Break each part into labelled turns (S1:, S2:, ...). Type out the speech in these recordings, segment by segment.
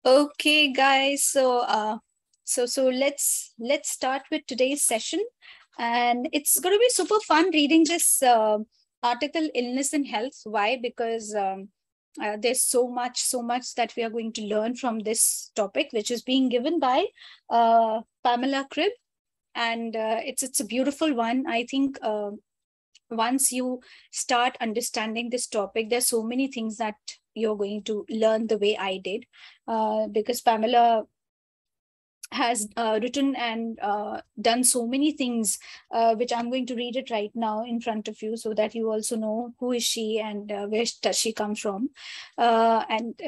S1: Okay, guys. So let's start with today's session, and it's going to be super fun reading this article, Illness and Health. Why? Because there's so much that we are going to learn from this topic, which is being given by Pamela Cribb, and it's a beautiful one. I think. Once you start understanding this topic, there's so many things that you're going to learn the way I did, because Pamela has written and done so many things, which I'm going to read it right now in front of you so that you also know who is she and where does she come from. And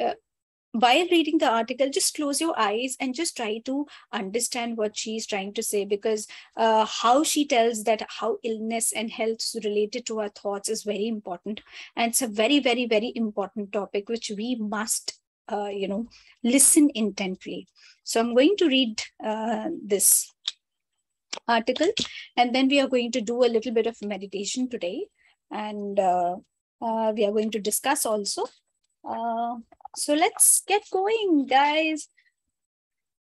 S1: While reading the article, just close your eyes and just try to understand what she's trying to say, because how she tells that how illness and health is related to our thoughts is very important. And it's a very, very, very important topic, which we must, listen intently. So I'm going to read this article, and then we are going to do a little bit of meditation today. And we are going to discuss also. So let's get going, guys.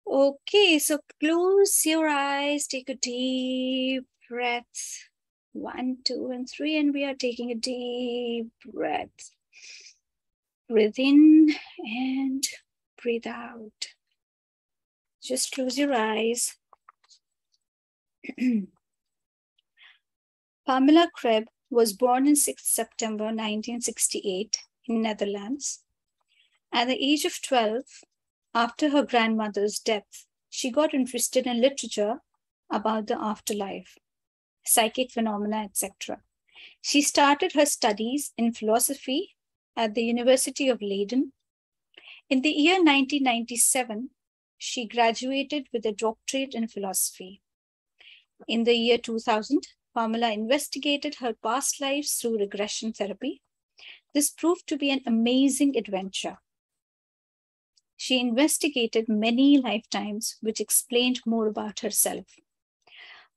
S1: Okay, so close your eyes, take a deep breath. 1, 2, and 3, and we are taking a deep breath. Breathe in and breathe out. Just close your eyes. Pamela Cribb was born on 6 September 1968 in Netherlands. At the age of 12, after her grandmother's death, she got interested in literature about the afterlife, psychic phenomena, etc. She started her studies in philosophy at the University of Leiden. In the year 1997, she graduated with a doctorate in philosophy. In the year 2000, Pamela investigated her past lives through regression therapy. This proved to be an amazing adventure. She investigated many lifetimes, which explained more about herself.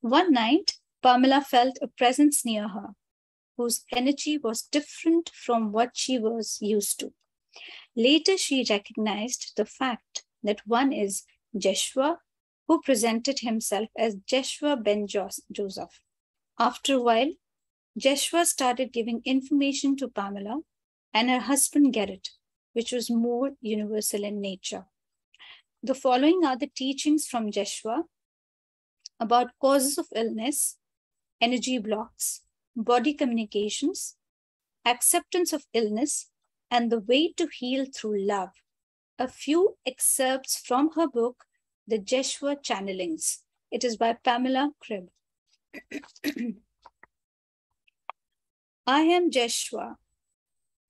S1: One night, Pamela felt a presence near her, whose energy was different from what she was used to. Later, she recognized the fact that one is Jeshua, who presented himself as Jeshua ben Joseph. After a while, Jeshua started giving information to Pamela and her husband Gerrit, which was more universal in nature. The following are the teachings from Jeshua about causes of illness, energy blocks, body communications, acceptance of illness, and the way to heal through love. A few excerpts from her book, The Jeshua Channelings. It is by Pamela Cribb. I am Jeshua.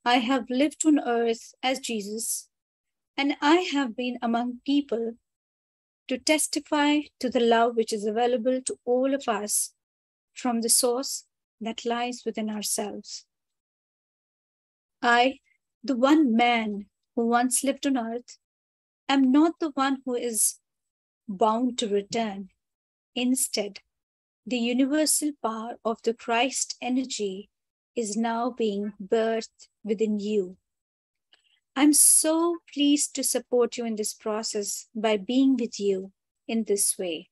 S1: I have lived on earth as Jesus, and I have been among people to testify to the love which is available to all of us from the source that lies within ourselves. I, the one man who once lived on earth, am not the one who is bound to return. Instead, the universal power of the Christ energy is now being birthed within you. I'm so pleased to support you in this process by being with you in this way.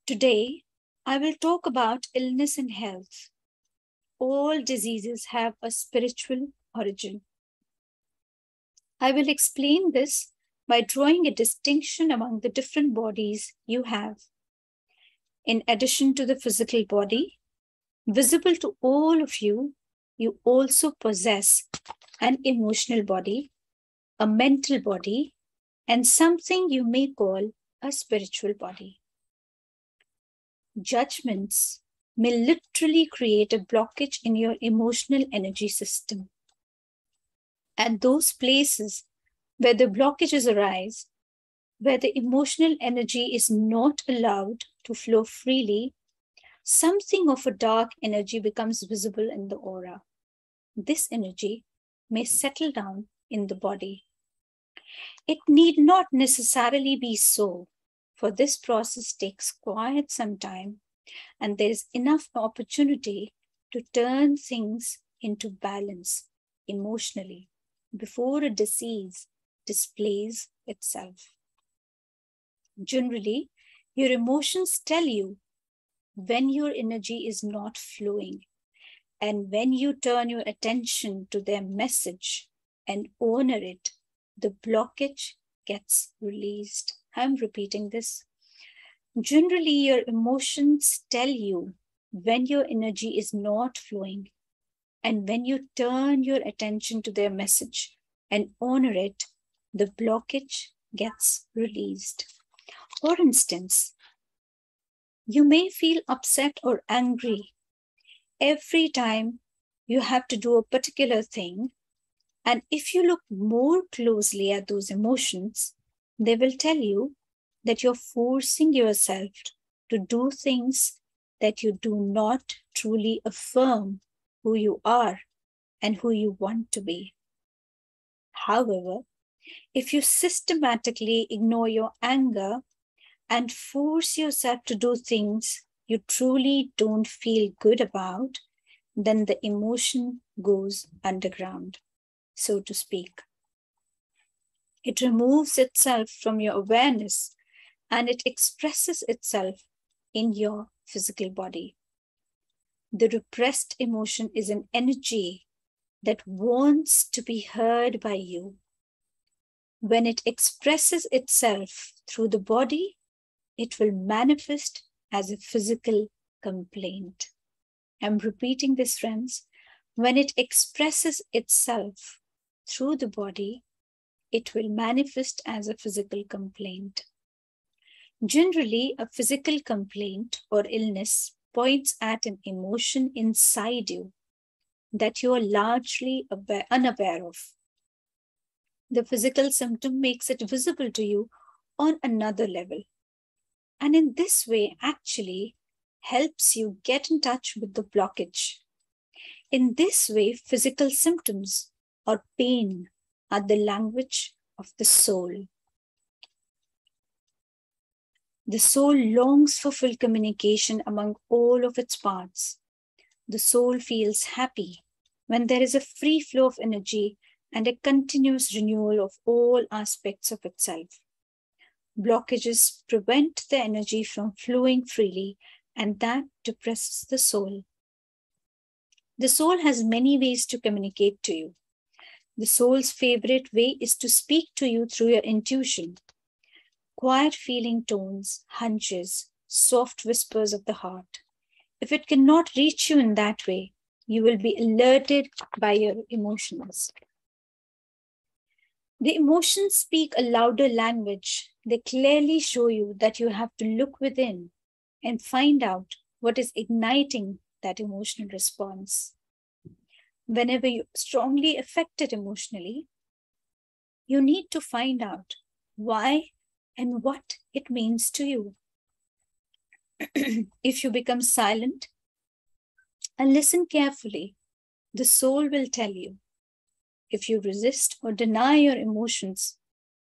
S1: Today, I will talk about illness and health. All diseases have a spiritual origin. I will explain this by drawing a distinction among the different bodies you have. In addition to the physical body, visible to all of you, you also possess an emotional body, a mental body, and something you may call a spiritual body. Judgments may literally create a blockage in your emotional energy system. At those places where the blockages arise, where the emotional energy is not allowed to flow freely, something of a dark energy becomes visible in the aura. This energy may settle down in the body. It need not necessarily be so, for this process takes quite some time, and there is enough opportunity to turn things into balance emotionally before a disease displays itself. Generally, your emotions tell you when your energy is not flowing, and when you turn your attention to their message and honor it, the blockage gets released. I'm repeating this. Generally, your emotions tell you when your energy is not flowing, and when you turn your attention to their message and honor it, the blockage gets released. For instance, you may feel upset or angry every time you have to do a particular thing. And if you look more closely at those emotions, they will tell you that you're forcing yourself to do things that you do not truly affirm who you are and who you want to be. However, if you systematically ignore your anger and force yourself to do things you truly don't feel good about, then the emotion goes underground, so to speak. It removes itself from your awareness and it expresses itself in your physical body. The repressed emotion is an energy that wants to be heard by you. When it expresses itself through the body, it will manifest as a physical complaint. I'm repeating this, friends. When it expresses itself through the body, it will manifest as a physical complaint. Generally, a physical complaint or illness points at an emotion inside you that you are largely unaware of. The physical symptom makes it visible to you on another level. And in this way, actually helps you get in touch with the blockage. In this way, physical symptoms or pain are the language of the soul. The soul longs for full communication among all of its parts. The soul feels happy when there is a free flow of energy and a continuous renewal of all aspects of itself. Blockages prevent the energy from flowing freely, and that depresses the soul. The soul has many ways to communicate to you. The soul's favorite way is to speak to you through your intuition. Quiet feeling tones, hunches, soft whispers of the heart. If it cannot reach you in that way, you will be alerted by your emotions. The emotions speak a louder language. They clearly show you that you have to look within and find out what is igniting that emotional response. Whenever you're strongly affected emotionally, you need to find out why and what it means to you. If you become silent and listen carefully, the soul will tell you. If you resist or deny your emotions,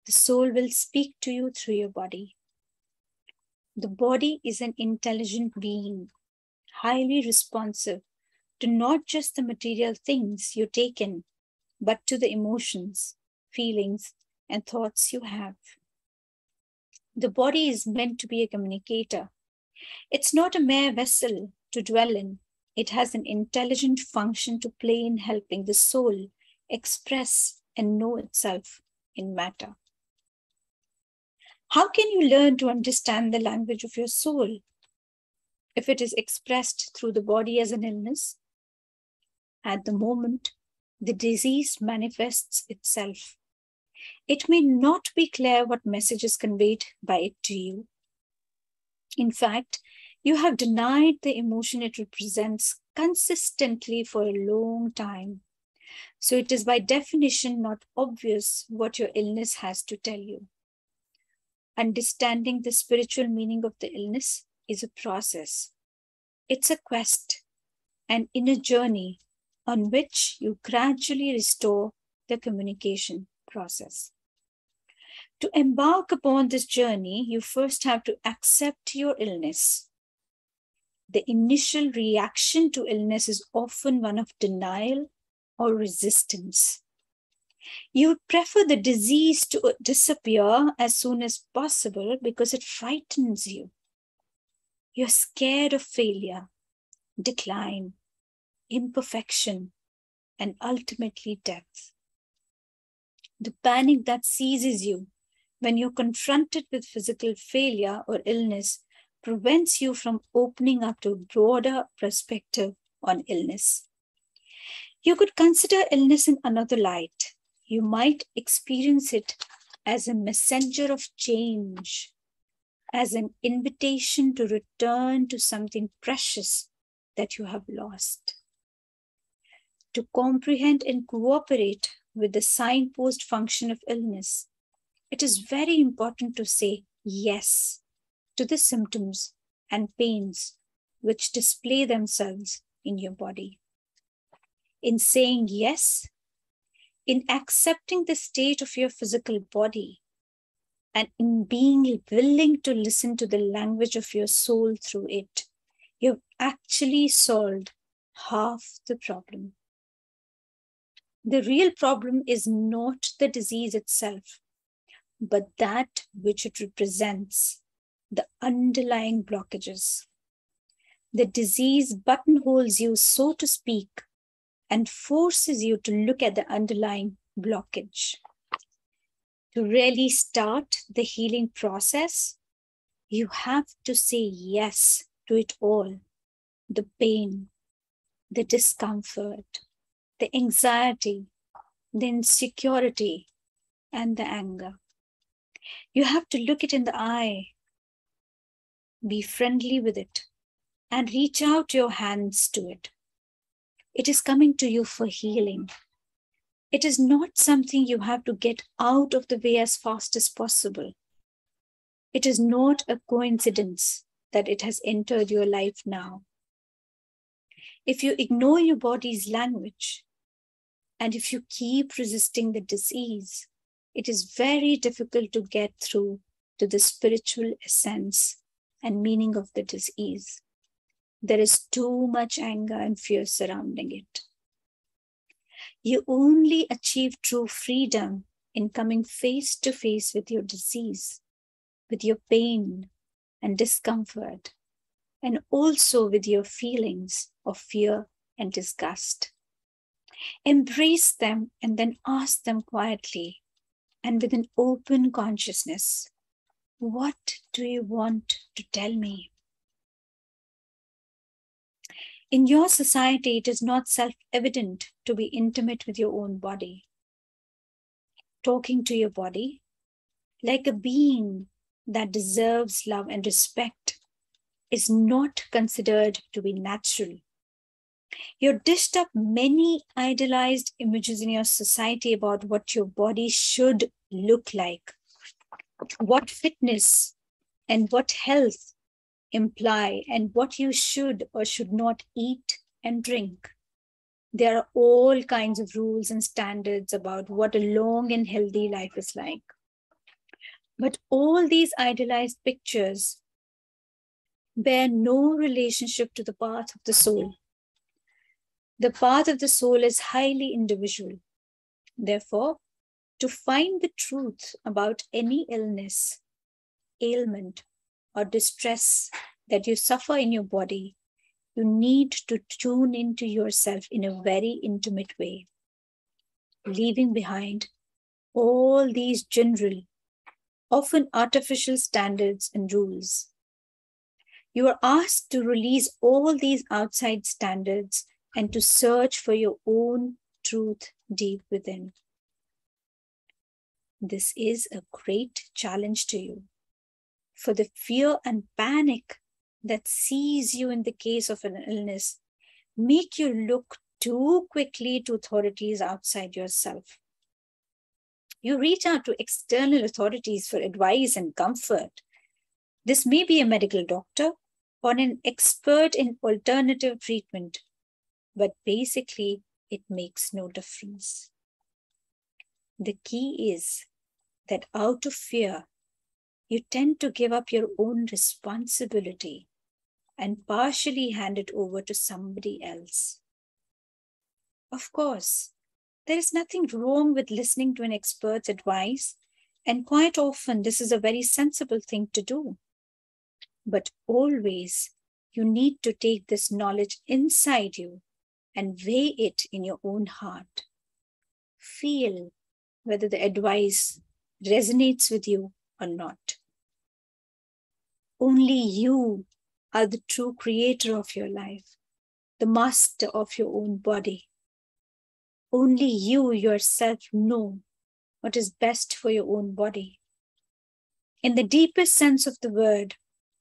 S1: the soul will speak to you through your body. The body is an intelligent being, highly responsive to not just the material things you take in, but to the emotions, feelings, and thoughts you have. The body is meant to be a communicator. It's not a mere vessel to dwell in. It has an intelligent function to play in helping the soul express and know itself in matter. How can you learn to understand the language of your soul? If it is expressed through the body as an illness, at the moment the disease manifests itself, it may not be clear what message is conveyed by it to you. In fact, you have denied the emotion it represents consistently for a long time. So it is by definition not obvious what your illness has to tell you. Understanding the spiritual meaning of the illness is a process. It's a quest, an inner journey on which you gradually restore the communication process. To embark upon this journey, you first have to accept your illness. The initial reaction to illness is often one of denial or resistance. You would prefer the disease to disappear as soon as possible because it frightens you. You're scared of failure, decline, imperfection, and ultimately death. The panic that seizes you when you're confronted with physical failure or illness prevents you from opening up to a broader perspective on illness. You could consider illness in another light. You might experience it as a messenger of change, as an invitation to return to something precious that you have lost. To comprehend and cooperate with the signpost function of illness, it is very important to say yes to the symptoms and pains which display themselves in your body. In saying yes, in accepting the state of your physical body, and in being willing to listen to the language of your soul through it, you've actually solved half the problem. The real problem is not the disease itself, but that which it represents, the underlying blockages. The disease buttonholes you, so to speak, and forces you to look at the underlying blockage. To really start the healing process, you have to say yes to it all. The pain, the discomfort, the anxiety, the insecurity, and the anger. You have to look it in the eye, be friendly with it, and reach out your hands to it. It is coming to you for healing. It is not something you have to get out of the way as fast as possible. It is not a coincidence that it has entered your life now. If you ignore your body's language, and if you keep resisting the disease, it is very difficult to get through to the spiritual essence and meaning of the disease. There is too much anger and fear surrounding it. You only achieve true freedom in coming face to face with your disease, with your pain and discomfort, and also with your feelings of fear and disgust. Embrace them and then ask them quietly and with an open consciousness, what do you want to tell me? In your society, it is not self-evident to be intimate with your own body. Talking to your body like a being that deserves love and respect is not considered to be natural. You're dished up many idealized images in your society about what your body should look like, what fitness and what health imply, and what you should or should not eat and drink. There are all kinds of rules and standards about what a long and healthy life is like. But all these idealized pictures bear no relationship to the path of the soul. The path of the soul is highly individual. Therefore, to find the truth about any illness, ailment, or distress that you suffer in your body, you need to tune into yourself in a very intimate way, leaving behind all these general, often artificial standards and rules. You are asked to release all these outside standards and to search for your own truth deep within. This is a great challenge to you, for the fear and panic that seize you in the case of an illness make you look too quickly to authorities outside yourself. You reach out to external authorities for advice and comfort. This may be a medical doctor or an expert in alternative treatment, but basically it makes no difference. The key is that out of fear, you tend to give up your own responsibility and partially hand it over to somebody else. Of course, There is nothing wrong with listening to an expert's advice, and quite often this is a very sensible thing to do. But always you need to take this knowledge inside you and weigh it in your own heart. Feel whether the advice resonates with you or not. Only you are the true creator of your life, the master of your own body. Only you yourself know what is best for your own body. In the deepest sense of the word,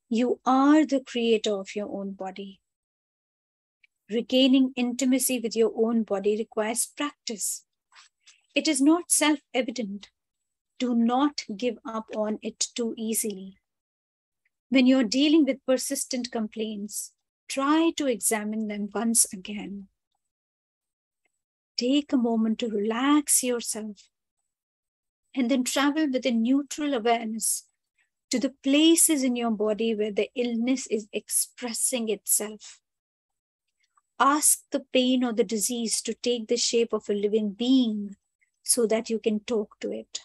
S1: you are the creator of your own body. Regaining intimacy with your own body requires practice. It is not self-evident. Do not give up on it too easily. When you're dealing with persistent complaints, try to examine them once again. Take a moment to relax yourself and then travel with a neutral awareness to the places in your body where the illness is expressing itself. Ask the pain or the disease to take the shape of a living being so that you can talk to it.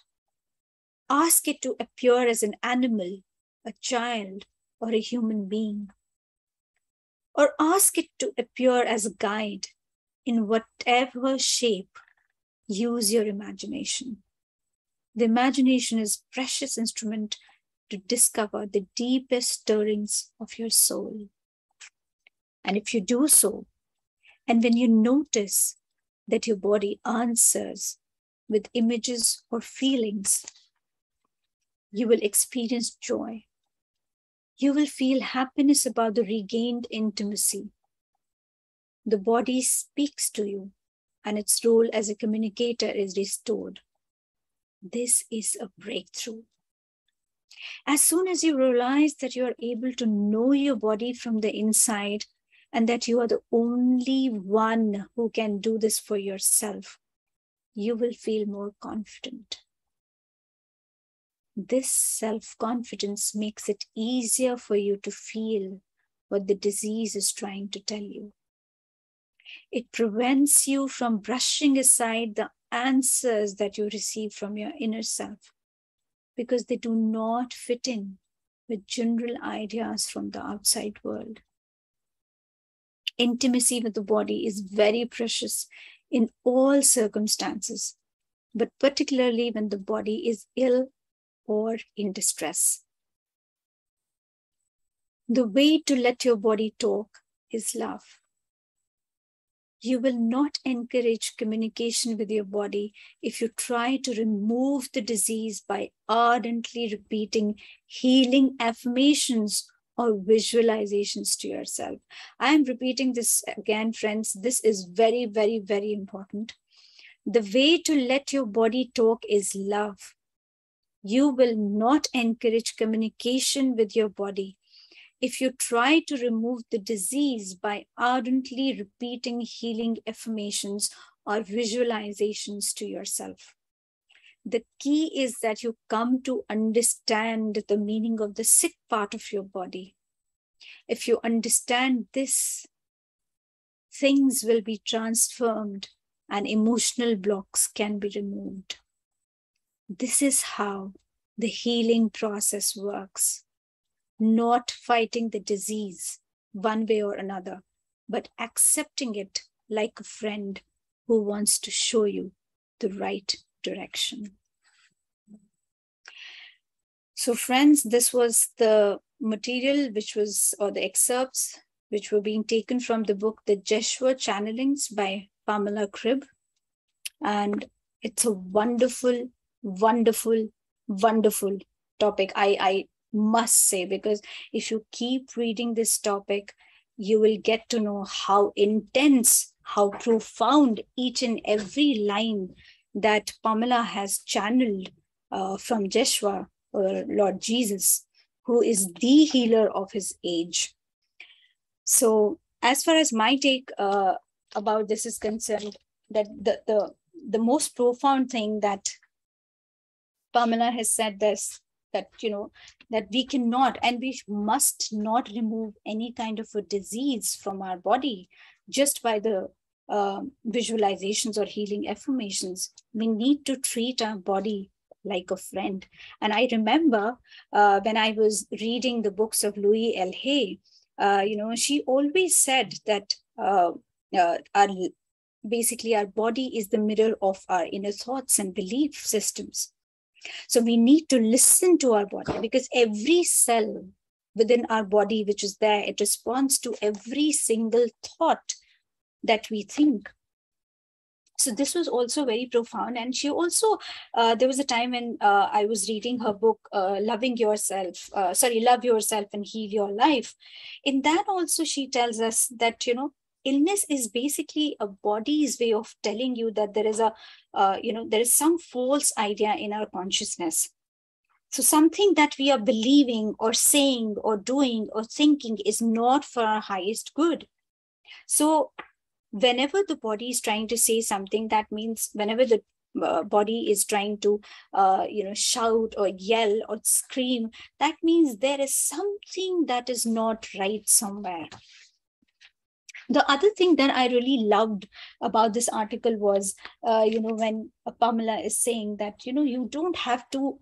S1: Ask it to appear as an animal, a child, or a human being. Or ask it to appear as a guide in whatever shape. Use your imagination. The imagination is a precious instrument to discover the deepest stirrings of your soul. And if you do so, and when you notice that your body answers with images or feelings, you will experience joy. You will feel happiness about the regained intimacy. The body speaks to you, and its role as a communicator is restored. This is a breakthrough. As soon as you realize that you are able to know your body from the inside and that you are the only one who can do this for yourself, you will feel more confident. This self-confidence makes it easier for you to feel what the disease is trying to tell you. It prevents you from brushing aside the answers that you receive from your inner self because they do not fit in with general ideas from the outside world. Intimacy with the body is very precious in all circumstances, but particularly when the body is ill or in distress. The way to let your body talk is love. You will not encourage communication with your body if you try to remove the disease by ardently repeating healing affirmations or visualizations to yourself. I am repeating this again, friends. This is very, very, very important. The way to let your body talk is love. You will not encourage communication with your body if you try to remove the disease by ardently repeating healing affirmations or visualizations to yourself. The key is that you come to understand the meaning of the sick part of your body. If you understand this, things will be transformed and emotional blocks can be removed. This is how the healing process works. Not fighting the disease one way or another, but accepting it like a friend who wants to show you the right direction. So friends, this was the material or the excerpts which were being taken from the book, The Jeshua Channelings by Pamela Kribbe. And it's a wonderful, wonderful, wonderful topic. I must say, because if you keep reading this topic, you will get to know how intense, how profound each and every line that Pamela has channeled from Jeshua or Lord Jesus, who is the healer of his age. So as far as my take about this is concerned, that the most profound thing that Pamela has said this, that, that we cannot and we must not remove any kind of a disease from our body just by the visualizations or healing affirmations. We need to treat our body like a friend. And I remember when I was reading the books of Louise L. Hay, she always said that basically our body is the mirror of our inner thoughts and belief systems. So we need to listen to our body, because every cell within our body which is there, it responds to every single thought that we think. So this was also very profound. And she also, there was a time when I was reading her book, Love Yourself and Heal Your Life. In that also, she tells us that, illness is basically a body's way of telling you that there is there is some false idea in our consciousness. So something that we are believing or saying or doing or thinking is not for our highest good. So whenever the body is trying to say something, that means whenever the body is trying to, shout or yell or scream, that means there is something that is not right somewhere. The other thing that I really loved about this article was, when Pamela is saying that, you don't have to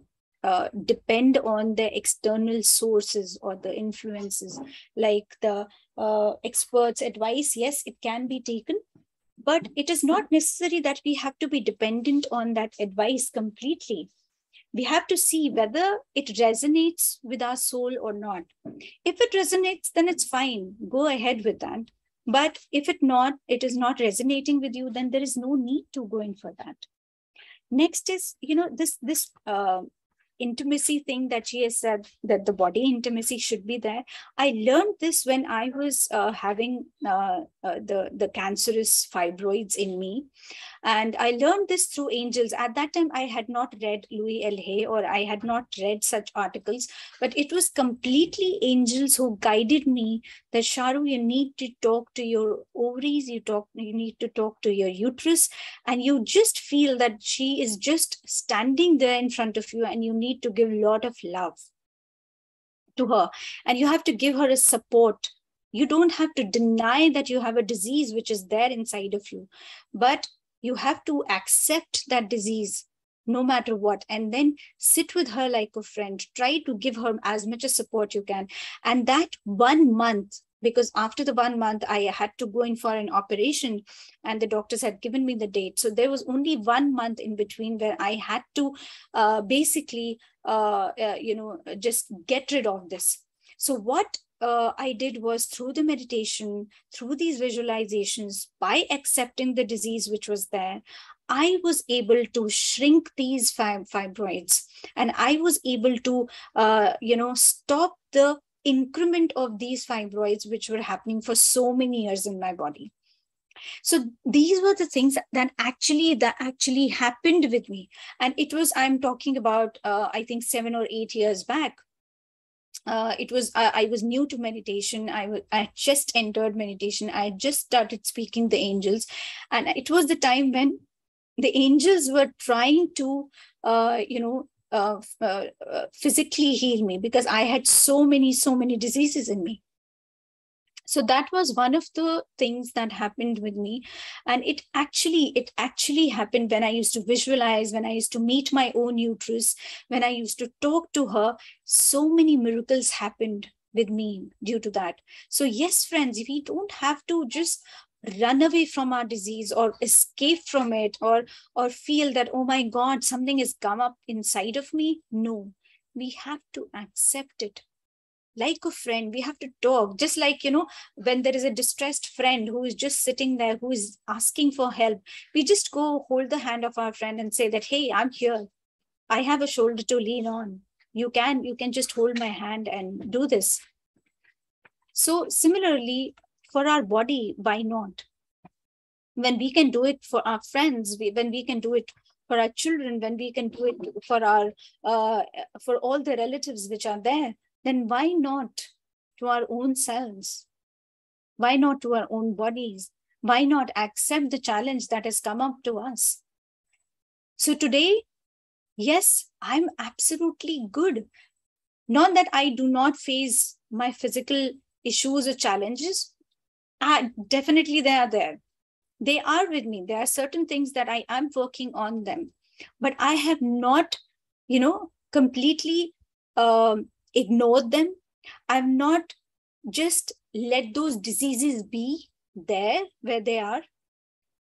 S1: depend on the external sources or the influences, like the experts' advice. Yes, it can be taken, but it is not necessary that we have to be dependent on that advice completely. We have to see whether it resonates with our soul or not. If it resonates, then it's fine. Go ahead with that. But if it is not resonating with you, then there is no need to go in for that. Next is, this intimacy thing that she has said, that the body intimacy should be there. I learned this when I was having the cancerous fibroids in me. And I learned this through angels. At that time, I had not read Louise L. Hay, or I had not read such articles, but it was completely angels who guided me that, Sharoo, you need to talk to your ovaries, you need to talk to your uterus, and you just feel that she is just standing there in front of you, and you need to give a lot of love to her, and you have to give her a support. You don't have to deny that you have a disease which is there inside of you, but you have to accept that disease no matter what, and then sit with her like a friend. Try to give her as much as support you can. And that 1 month, because after the 1 month, I had to go in for an operation, and the doctors had given me the date. So there was only 1 month in between where I had to just get rid of this. So what I did was, through the meditation, through these visualizations, by accepting the disease which was there, I was able to shrink these fibroids, and I was able to, stop the increment of these fibroids which were happening for so many years in my body. So these were the things that actually happened with me. And it was, I'm talking about, I think 7 or 8 years back. I was new to meditation. I just entered meditation. I just started speaking the angels. And it was the time when the angels were trying to, physically heal me, because I had so many diseases in me. So that was one of the things that happened with me. And it actually happened when I used to visualize, when I used to meet my own uterus, when I used to talk to her. So many miracles happened with me due to that. So yes, friends, we don't have to just run away from our disease or escape from it, or feel that, oh my God, something has come up inside of me. No, we have to accept it. Like a friend, we have to talk. Just like, when there is a distressed friend who is just sitting there, who is asking for help, we just go hold the hand of our friend and say that, hey, I'm here. I have a shoulder to lean on. You can just hold my hand and do this. So similarly, for our body, why not? When we can do it for our friends, when we can do it for our children, when we can do it for our for all the relatives which are there, then why not to our own selves? Why not to our own bodies? Why not accept the challenge that has come up to us? So today, yes, I'm absolutely good. Not that I do not face my physical issues or challenges. Definitely they are there. They are with me. There are certain things that I am working on them, but I have not, completely ignored them. I've not just let those diseases be there where they are.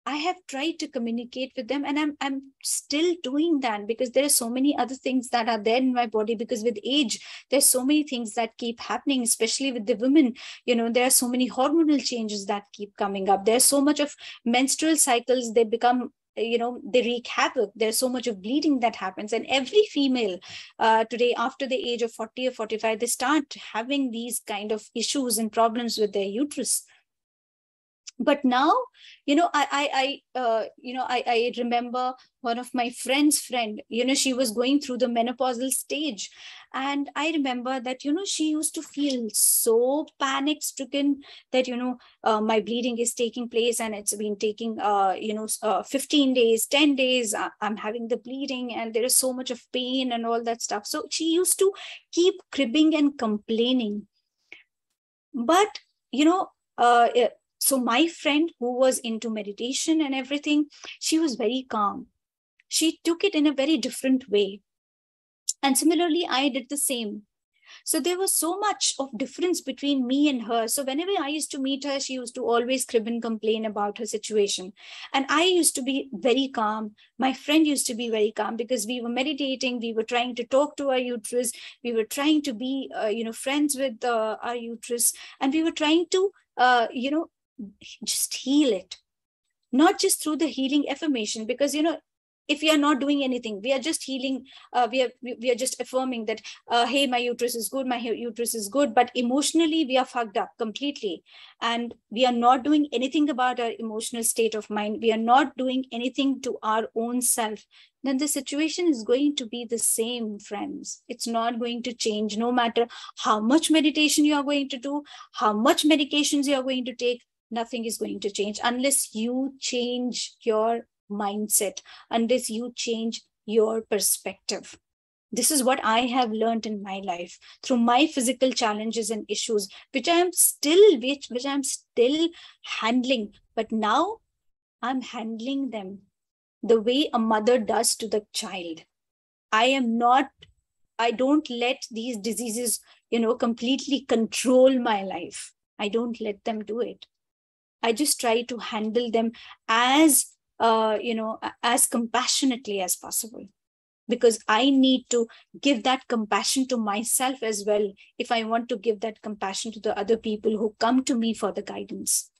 S1: I have tried to communicate with them, and I'm still doing that, because there are so many other things that are there in my body. Because with age, there's so many things that keep happening, especially with the women. There are so many hormonal changes that keep coming up. There's so much of menstrual cycles, they become, they wreak havoc. There's so much of bleeding that happens, and every female today, after the age of 40 or 45, they start having these kind of issues and problems with their uterus. But now, I remember one of my friend, she was going through the menopausal stage. And I remember that, she used to feel so panic stricken that, my bleeding is taking place, and it's been taking, 15 days, 10 days, I'm having the bleeding, and there is so much of pain and all that stuff. So she used to keep cribbing and complaining. But, so my friend, who was into meditation and everything, she was very calm. She took it in a very different way. And similarly, I did the same. So there was so much of difference between me and her. So whenever I used to meet her, she used to always crib and complain about her situation. And I used to be very calm. My friend used to be very calm, because we were meditating. We were trying to talk to our uterus. We were trying to be, friends with our uterus. And we were trying to, just heal it. Not just through the healing affirmation, because, if we are not doing anything, we are just healing, we are just affirming that, hey, my uterus is good, my uterus is good, but emotionally we are fucked up completely, and we are not doing anything about our emotional state of mind. We are not doing anything to our own self. Then the situation is going to be the same, friends. It's not going to change, no matter how much meditation you are going to do, how much medications you are going to take. Nothing is going to change unless you change your mindset, unless you change your perspective. This is what I have learned in my life through my physical challenges and issues, which I'm still handling. But now I'm handling them the way a mother does to the child. I don't let these diseases, completely control my life. I don't let them do it. I just try to handle them as, as compassionately as possible, because I need to give that compassion to myself as well, if I want to give that compassion to the other people who come to me for the guidance.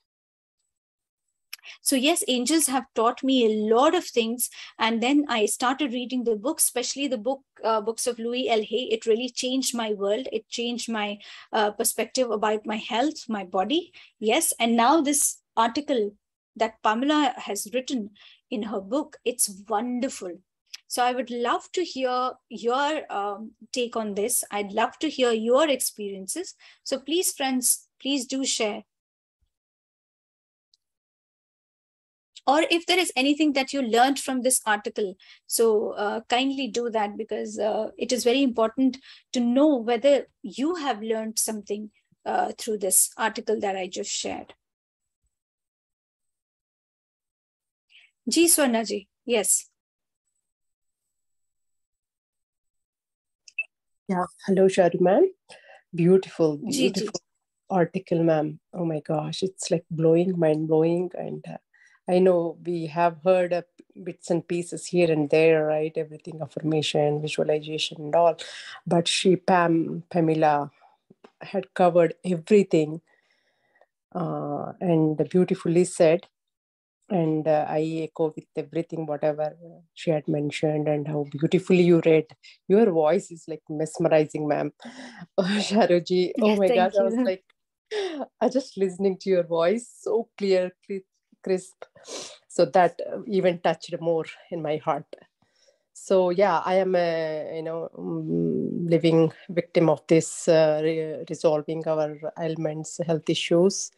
S1: So yes, angels have taught me a lot of things. And then I started reading the books, especially the books of Louis L. Hay. It really changed my world. It changed my perspective about my health, my body. Yes. And now this article that Pamela has written in her book, it's wonderful. So I would love to hear your take on this. I'd love to hear your experiences. So please, friends, please do share. Or if there is anything that you learned from this article, so kindly do that, because it is very important to know whether you have learned something through this article that I just shared. Ji Swarna ji, yes.
S2: Yeah, hello, Sharoo ma'am. Beautiful, beautiful article, ma'am. Oh my gosh, it's like mind blowing. And I know we have heard bits and pieces here and there, right? Everything, affirmation, visualization, and all. But Pamela, had covered everything and beautifully said. And I echo with everything, whatever she had mentioned, and how beautifully you read. Your voice is like mesmerizing, ma'am. Oh, Sharoji. Oh my God. I was like, I just listening to your voice, so clear, crisp. So that even touched more in my heart. So yeah, I am a living victim of this resolving our ailments, health issues.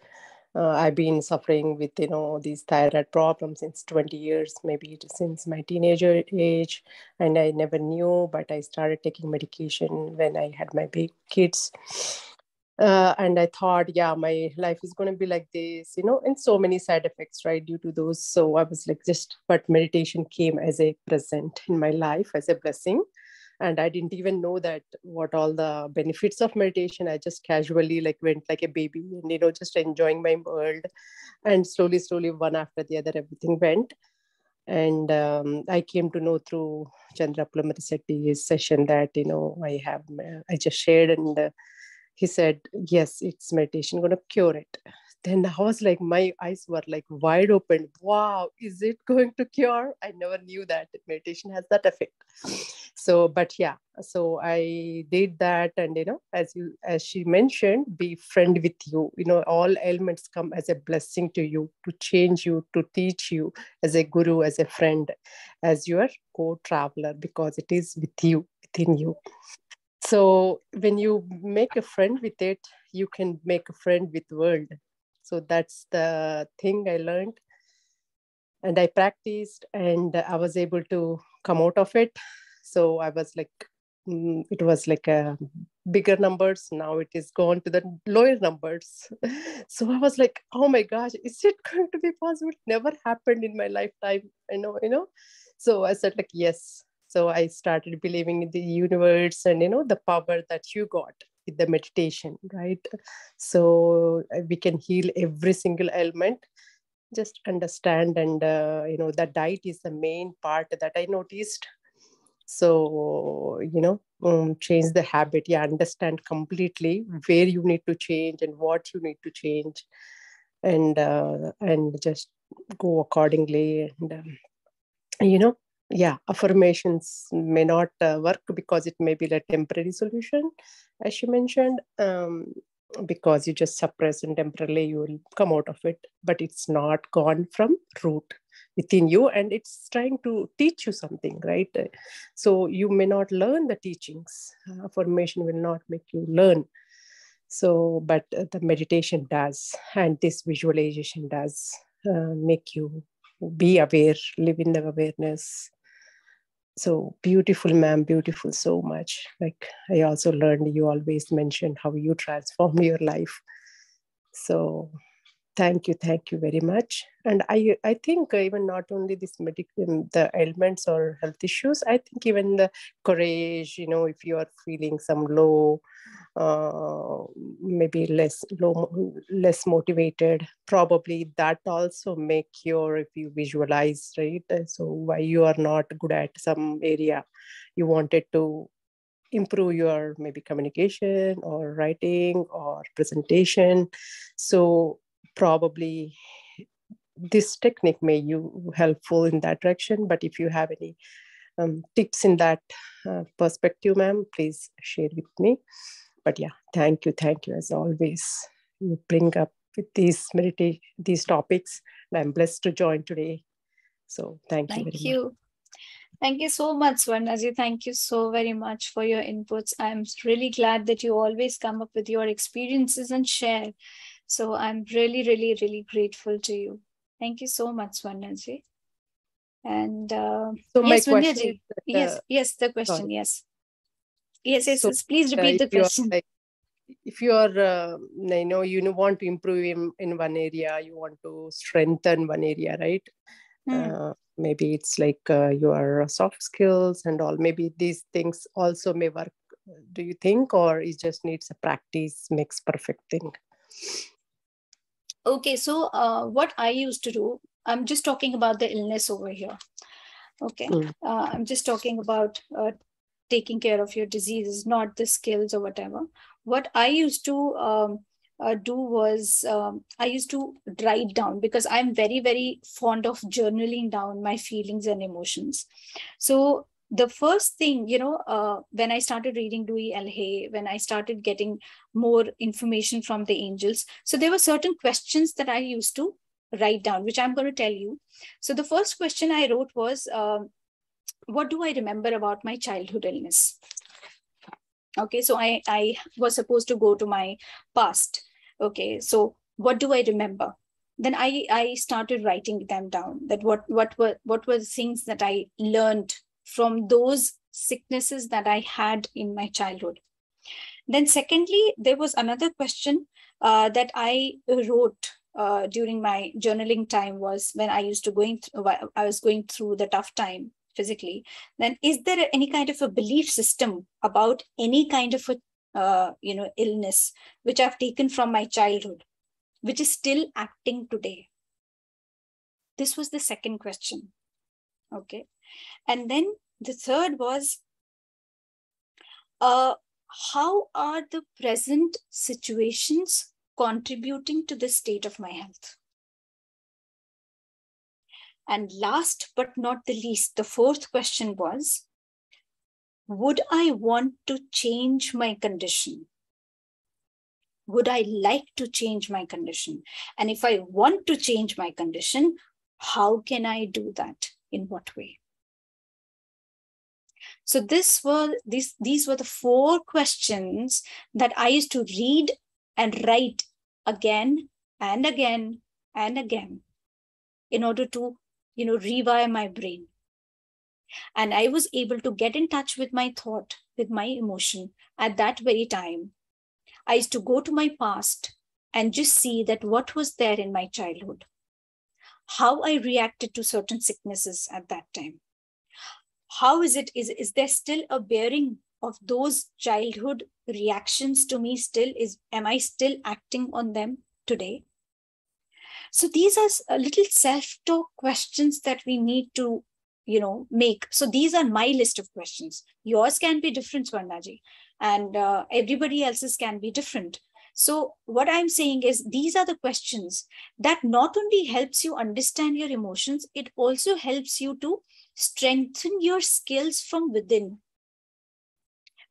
S2: I've been suffering with these thyroid problems since 20 years, maybe since my teenager age, and I never knew. But I started taking medication when I had my big kids, And I thought, yeah, my life is going to be like this, and so many side effects, right, due to those. So I was like, but meditation came as a present in my life, as a blessing. And I didn't even know that what all the benefits of meditation. I just casually like went like a baby and, just enjoying my world. And slowly, slowly, one after the other, everything went. And I came to know through Chandra Setty's session that, I just shared, and he said, yes, it's meditation going to cure it. Then I was like, my eyes were like wide open. Wow, is it going to cure? I never knew that meditation has that effect. So, but yeah, so I did that. And, as she mentioned, be friend with you. All elements come as a blessing to you, to change you, to teach you, as a guru, as a friend, as your co-traveler, because it is with you, within you. So when you make a friend with it, you can make a friend with world. So that's the thing I learned, and I practiced, and I was able to come out of it. So I was like, it was like a bigger numbers. Now it is gone to the lower numbers. So I was like, oh my gosh, is it going to be possible? It never happened in my lifetime. So I said like, yes. So I started believing in the universe and, the power that you got with the meditation, right? So we can heal every single ailment. Just understand. And that diet is the main part that I noticed. So change the habit. Yeah, understand completely where you need to change and what you need to change, and just go accordingly. And yeah, affirmations may not work because it may be a temporary solution, as you mentioned, because you just suppress and temporarily you will come out of it, but it's not gone from root within you, and it's trying to teach you something, right? So you may not learn the teachings. Affirmation will not make you learn. So, but the meditation does, and this visualization does make you be aware, live in the awareness. So beautiful, ma'am, beautiful so much. Like I also learned, you always mentioned how you transform your life. So thank you very much. And I think even not only this the ailments or health issues, I think even the courage, if you are feeling some low, uh, maybe less motivated, probably that also make your, if you visualize, right? So why you are not good at some area, you wanted to improve your maybe communication or writing or presentation. So probably this technique may you helpful in that direction. But if you have any tips in that perspective, ma'am, please share with me. But yeah, thank you as always. You bring up with these topics, and I'm blessed to join today. So thank you very
S1: Thank
S2: much.
S1: you. Thank you so much, Swarnaji. Thank you so very much for your inputs. I'm really glad that you always come up with your experiences and share. So I'm really, really, really grateful to you. Thank you so much, Swarnaji. And
S2: So my
S1: yes,
S2: question is
S1: Vanyaji.
S2: that,
S1: Yes, the question.
S2: sorry.
S1: Yes. Yes.
S2: So
S1: Please repeat
S2: if
S1: the
S2: you are
S1: question.
S2: like, if you are want to improve in one area, you want to strengthen one area, right? Maybe it's like your soft skills and all, maybe these things also may work, do you think, or it just needs a practice makes perfect thing?
S1: Okay, so what I used to do, I'm just talking about the illness over here. Okay,
S2: Mm.
S1: I'm just talking about taking care of your diseases, not the skills or whatever. What I used to do was I used to write down, because I'm very, very fond of journaling down my feelings and emotions. So the first thing, when I started reading Louis L. Hay, when I started getting more information from the angels, so there were certain questions that I used to write down, which I'm going to tell you. So the first question I wrote was, what do I remember about my childhood illness? Okay, so I was supposed to go to my past. Okay, so what do I remember? Then I started writing them down, that what were the things that I learned from those sicknesses that I had in my childhood. Then secondly, there was another question that I wrote during my journaling time, was when I was going through the tough time physically. Then, is there any kind of a belief system about any kind of a illness which I've taken from my childhood, which is still acting today? This was the second question. Okay. And then the third was, how are the present situations contributing to the state of my health? And last but not the least, the fourth question was, would I want to change my condition? Would I like to change my condition? And if I want to change my condition, how can I do that? In what way? So these were the four questions that I used to read and write again and again and again in order to, rewire my brain. And I was able to get in touch with my thought, with my emotion at that very time. I used to go to my past and just see that what was there in my childhood, how I reacted to certain sicknesses at that time. How is is there still a bearing of those childhood reactions to me still? Am I still acting on them today? So these are little self-talk questions that we need to, make. So these are my list of questions. Yours can be different, Swarnaji, and everybody else's can be different. So what I'm saying is, these are the questions that not only helps you understand your emotions, it also helps you to strengthen your skills from within.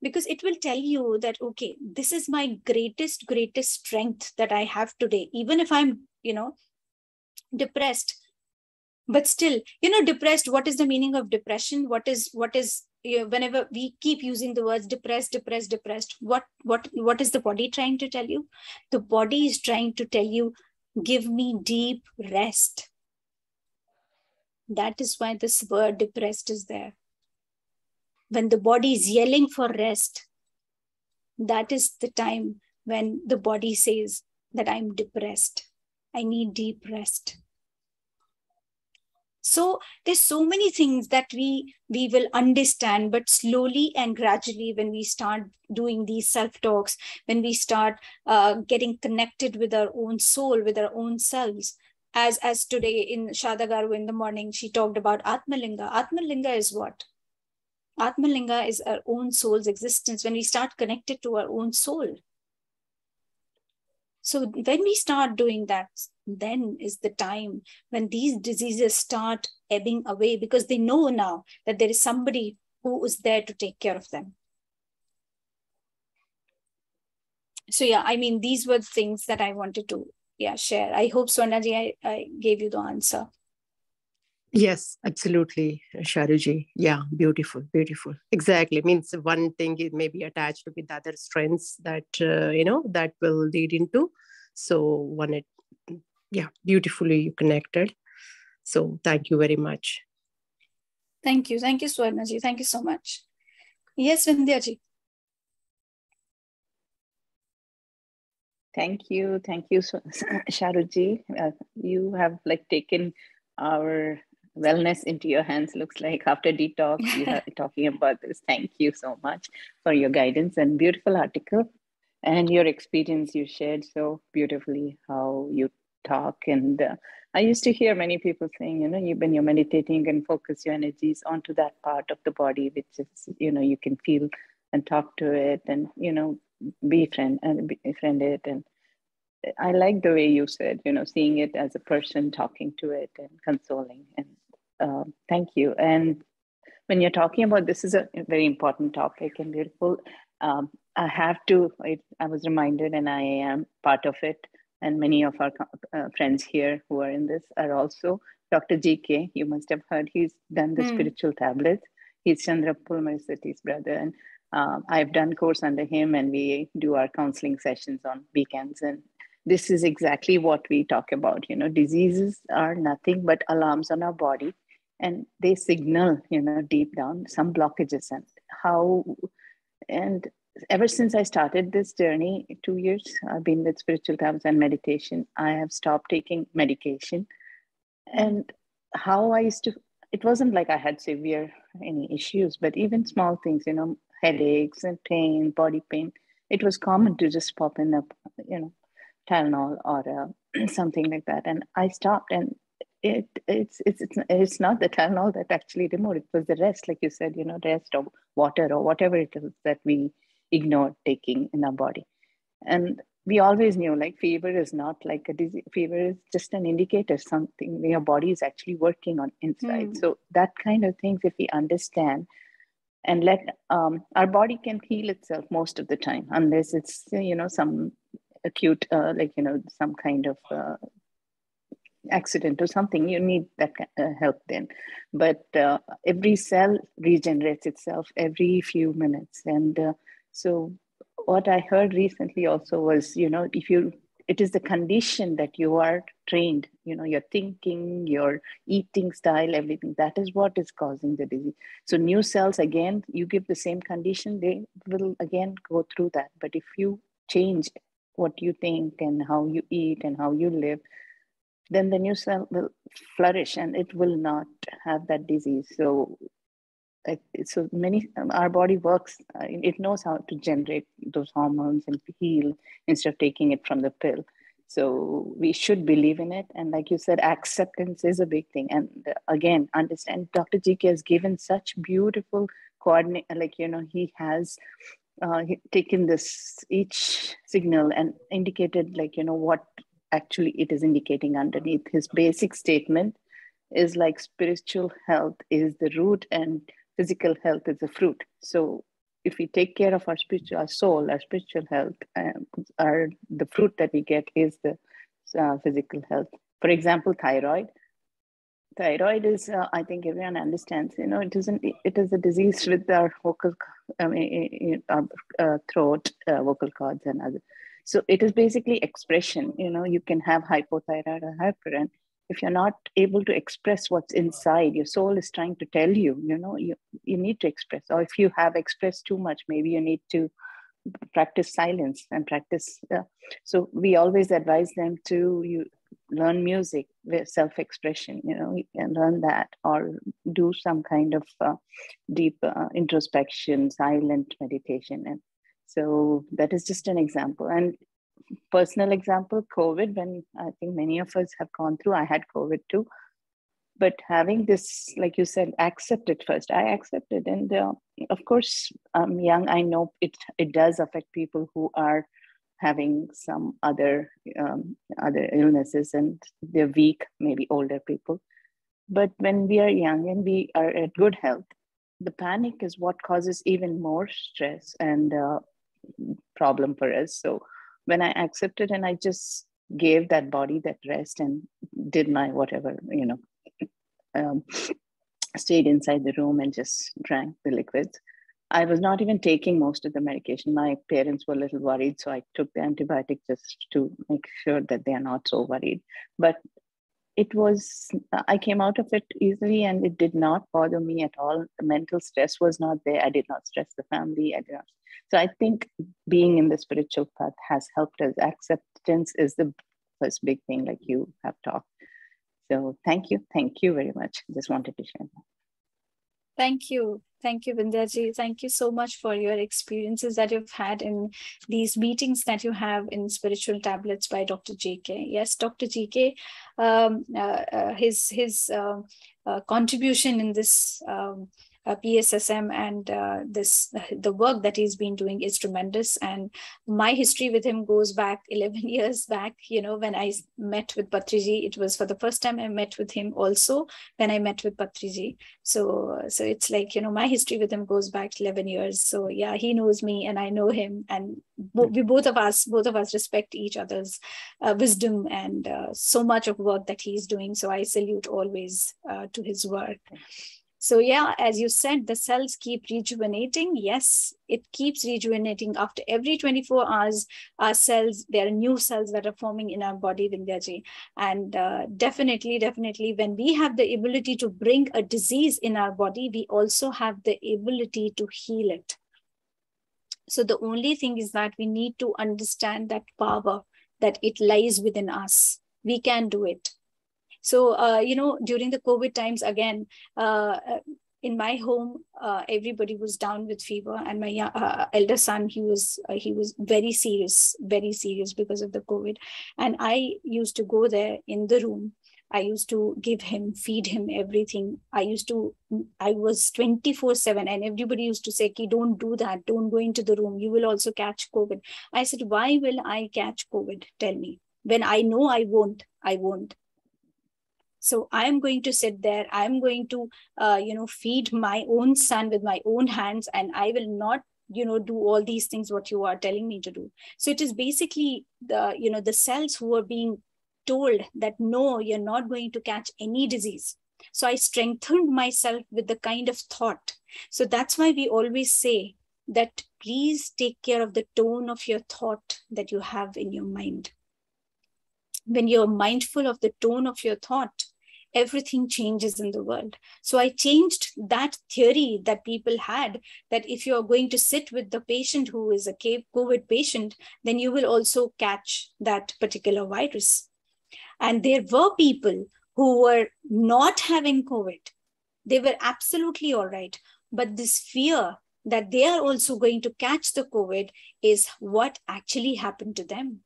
S1: Because it will tell you that, okay, this is my greatest strength that I have today. Even if I'm, depressed, but still, depressed, what is the meaning of depression? What is whenever we keep using the words depressed, what is the body trying to tell you? The body is trying to tell you, give me deep rest. That is why this word depressed is there. When the body is yelling for rest, that is the time when the body says that I'm depressed. I need deep rest. So there's so many things that we will understand, but slowly and gradually, when we start doing these self-talks, when we start getting connected with our own soul, with our own selves, as today in Shadagaru in the morning, she talked about Atmalinga. Atmalinga is what? Atmalinga is our own soul's existence, when we start connected to our own soul. So when we start doing that, then is the time when these diseases start ebbing away, because they know now that there is somebody who is there to take care of them. So yeah, I mean, these were the things that I wanted to share. I hope, Swarnaji, I gave you the answer.
S2: Yes, absolutely, Sharuji. Yeah, beautiful, beautiful. Exactly. Means one thing is maybe attached with other strengths that, that will lead into. So beautifully you connected. So thank you very much.
S1: Thank you. Thank you, Swarnaji. Thank you so much. Yes, Vindhyaji.
S3: Thank you, Sharuji. You have taken our wellness into your hands. Looks like after detox, you are talking about this. Thank you so much for your guidance and beautiful article, and your experience you shared so beautifully. How you talk, and I used to hear many people saying, when you're meditating and focus your energies onto that part of the body, which is, you can feel and talk to it, and befriend it. And I like the way you said, seeing it as a person, talking to it and consoling. And thank you. And when you're talking about, this is a very important topic and beautiful. I was reminded, and I am part of it. And many of our friends here who are in this are also Dr. GK. You must have heard, he's done the spiritual tablets. He's Chandra Pulmarisati's brother. And I've done course under him, and we do our counseling sessions on weekends. And this is exactly what we talk about. Diseases are nothing but alarms on our body, and they signal, deep down some blockages, and ever since I started this journey, 2 years, I've been with spiritual tablets and meditation. I have stopped taking medication. And how I used to, it wasn't like I had severe any issues, but even small things, headaches and pain, body pain, it was common to just pop in a, Tylenol or something like that. And I stopped, and it's not the Tylenol that actually removed it. Was the rest, like you said, rest or water or whatever it is that we ignored taking in our body. And we always knew, like, fever is not like a disease. Fever is just an indicator, something your body is actually working on inside. So that kind of things, if we understand and let our body can heal itself most of the time, unless it's some acute some kind of accident or something, you need that help then. But every cell regenerates itself every few minutes. And so what I heard recently also was, it is the condition that you are trained, your thinking, your eating style, everything, that is what is causing the disease. So new cells, again, you give the same condition, they will again go through that. But if you change what you think and how you eat and how you live, then the new cell will flourish and it will not have that disease. So our body works, it knows how to generate those hormones and heal instead of taking it from the pill. So we should believe in it. And like you said, acceptance is a big thing. And again, understand Dr. GK has given such beautiful coordinate, he has taken this each signal and indicated what actually it is indicating underneath. His basic statement is like spiritual health is the root and physical health is the fruit. So if we take care of our soul, our spiritual health, the fruit that we get is the physical health. For example, thyroid is, I think everyone understands, it is a disease with our vocal, throat, vocal cords and other. So it is basically expression. You can have hypothyroid or hyper, and if you're not able to express what's inside, your soul is trying to tell you, you need to express. Or if you have expressed too much, maybe you need to practice silence and practice. So we always advise them to learn music, self-expression, and learn that, or do some kind of deep introspection, silent meditation. And so that is just an example. And personal example, COVID, when I think many of us have gone through, I had COVID too. But having this, like you said, accept it first. I accepted. And of course, I'm young. I know it does affect people who are having some other illnesses and they're weak, maybe older people. But when we are young and we are at good health, the panic is what causes even more stress and problem for us. So when I accepted and I just gave that body that rest and did my whatever, stayed inside the room and just drank the liquids. I was not even taking most of the medication. My parents were a little worried, so I took the antibiotic just to make sure that they are not so worried. But I came out of it easily and it did not bother me at all. The mental stress was not there. I did not stress the family. So I think being in the spiritual path has helped us. Acceptance is the first big thing, like you have talked. So thank you very much. Just wanted to share that.
S1: Thank you, Vindhyaji. Thank you so much for your experiences that you've had in these meetings that you have in Spiritual Tablets by Dr. JK. Yes, Dr. JK, his contribution in this PSSM and the work that he's been doing is tremendous. And my history with him goes back 11 years back. When I met with Patriji, it was for the first time I met with him also when I met with Patriji. So it's like, my history with him goes back 11 years. So yeah, he knows me and I know him, and we both of us respect each other's wisdom and so much of work that he's doing. So I salute always to his work. So yeah, as you said, the cells keep rejuvenating. Yes, it keeps rejuvenating after every 24 hours. Our cells, there are new cells that are forming in our body, Vindhyaji. And definitely, when we have the ability to bring a disease in our body, we also have the ability to heal it. So the only thing is that we need to understand that power, that it lies within us. We can do it. So, during the COVID times, again, in my home, everybody was down with fever, and my elder son, he was very serious because of the COVID, and I used to go there in the room. I used to give him, feed him everything. I was 24/7, and everybody used to say, "Ki, don't do that. Don't go into the room. You will also catch COVID." I said, "Why will I catch COVID? Tell me. When I know I won't, I won't." So I'm going to sit there. I'm going to, feed my own son with my own hands, and I will not, do all these things what you are telling me to do. So it is basically the cells who are being told that no, you're not going to catch any disease. So I strengthened myself with the kind of thought. So that's why we always say that please take care of the tone of your thought that you have in your mind. When you're mindful of the tone of your thought, everything changes in the world. So I changed that theory that people had, that if you're going to sit with the patient who is a COVID patient, then you will also catch that particular virus. And there were people who were not having COVID. They were absolutely all right. But this fear that they are also going to catch the COVID is what actually happened to them.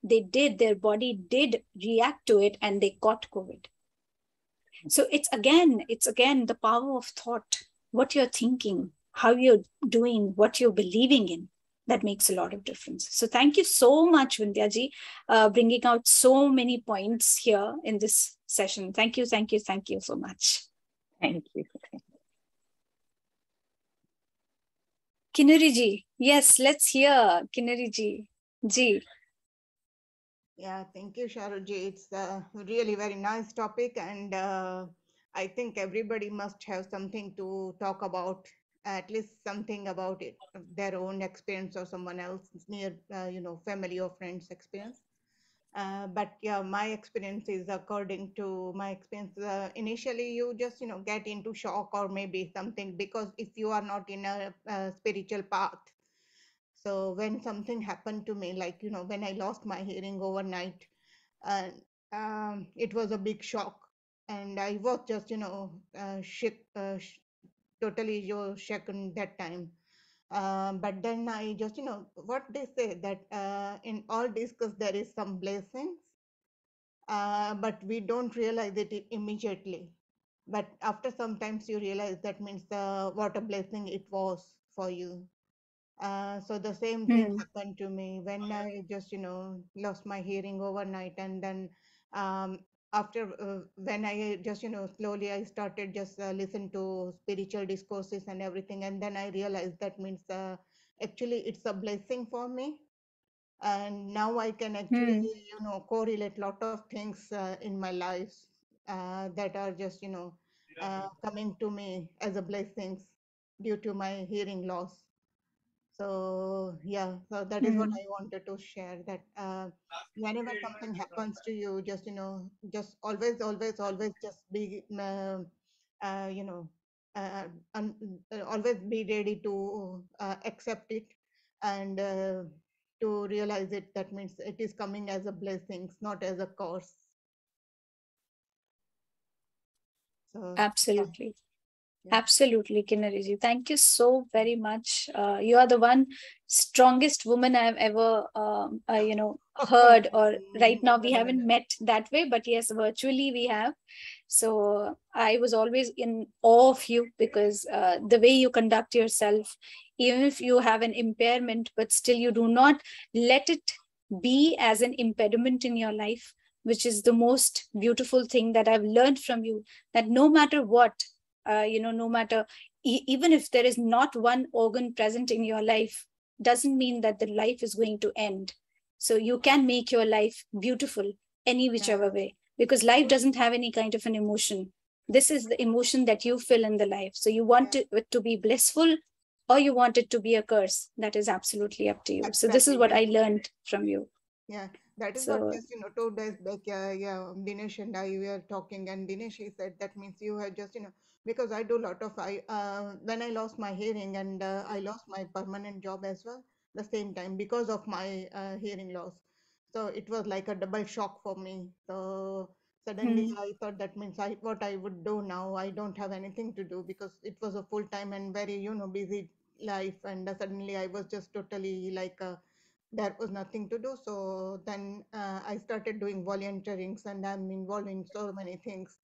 S1: Their body did react to it, and they caught COVID. So it's again the power of thought, what you're thinking, how you're doing, what you're believing in, that makes a lot of difference. So thank you so much, Vindhyaji, bringing out so many points here in this session. Thank you so much.
S3: Thank you.
S1: Kinnari ji, yes, let's hear Kinnari ji.
S4: Yeah, thank you, Sharoo ji. It's a really very nice topic, and I think everybody must have something to talk about, at least something about it, their own experience or someone else's near, family or friends' experience. But yeah, my experience is according to my experience. Initially, you just get into shock or maybe something, because if you are not in a spiritual path. So when something happened to me, like when I lost my hearing overnight, and it was a big shock, and I was just totally shaken that time. But then I just what they say, that in all discuss there is some blessings, but we don't realize it immediately. But after sometimes you realize that means what a blessing it was for you. So the same thing happened to me when I just, lost my hearing overnight. And then after when I just, slowly I started just listen to spiritual discourses and everything. And then I realized that means actually it's a blessing for me. And now I can actually, correlate lot of things in my life that are just, coming to me as a blessings due to my hearing loss. So yeah, so that is what I wanted to share, that whenever something happens to you, just just always just be uh, you know always be ready to accept it, and to realize it, that means it is coming as a blessings, not as a curse. So
S1: Absolutely.
S4: yeah.
S1: Absolutely, Kinnariji. Thank you so very much. You are the one strongest woman I've ever, heard. Or right now we haven't met that way, but yes, virtually we have. So I was always in awe of you, because the way you conduct yourself, even if you have an impairment, but still you do not let it be as an impediment in your life, which is the most beautiful thing that I've learned from you. That no matter what, no matter, even if there is not one organ present in your life, doesn't mean that the life is going to end. So you can make your life beautiful any whichever way, because life doesn't have any kind of an emotion. This is the emotion that you feel in the life. So you want it to be blissful, or you want it to be a curse. That is absolutely up to you. So this is what I learned from you.
S4: Yeah, That is what
S1: So,
S4: just 2 days back, yeah, Dinesh and I were talking, and Dinesh he said that means you have just because I do a lot of I when I lost my hearing and I lost my permanent job as well the same time because of my hearing loss. So it was like a double shock for me. So suddenly
S1: hmm,
S4: I thought that means what I would do now. I don't have anything to do because it was a full time and very busy life, and suddenly I was just totally like. There was nothing to do. So then I started doing volunteerings and I'm involved in so many things.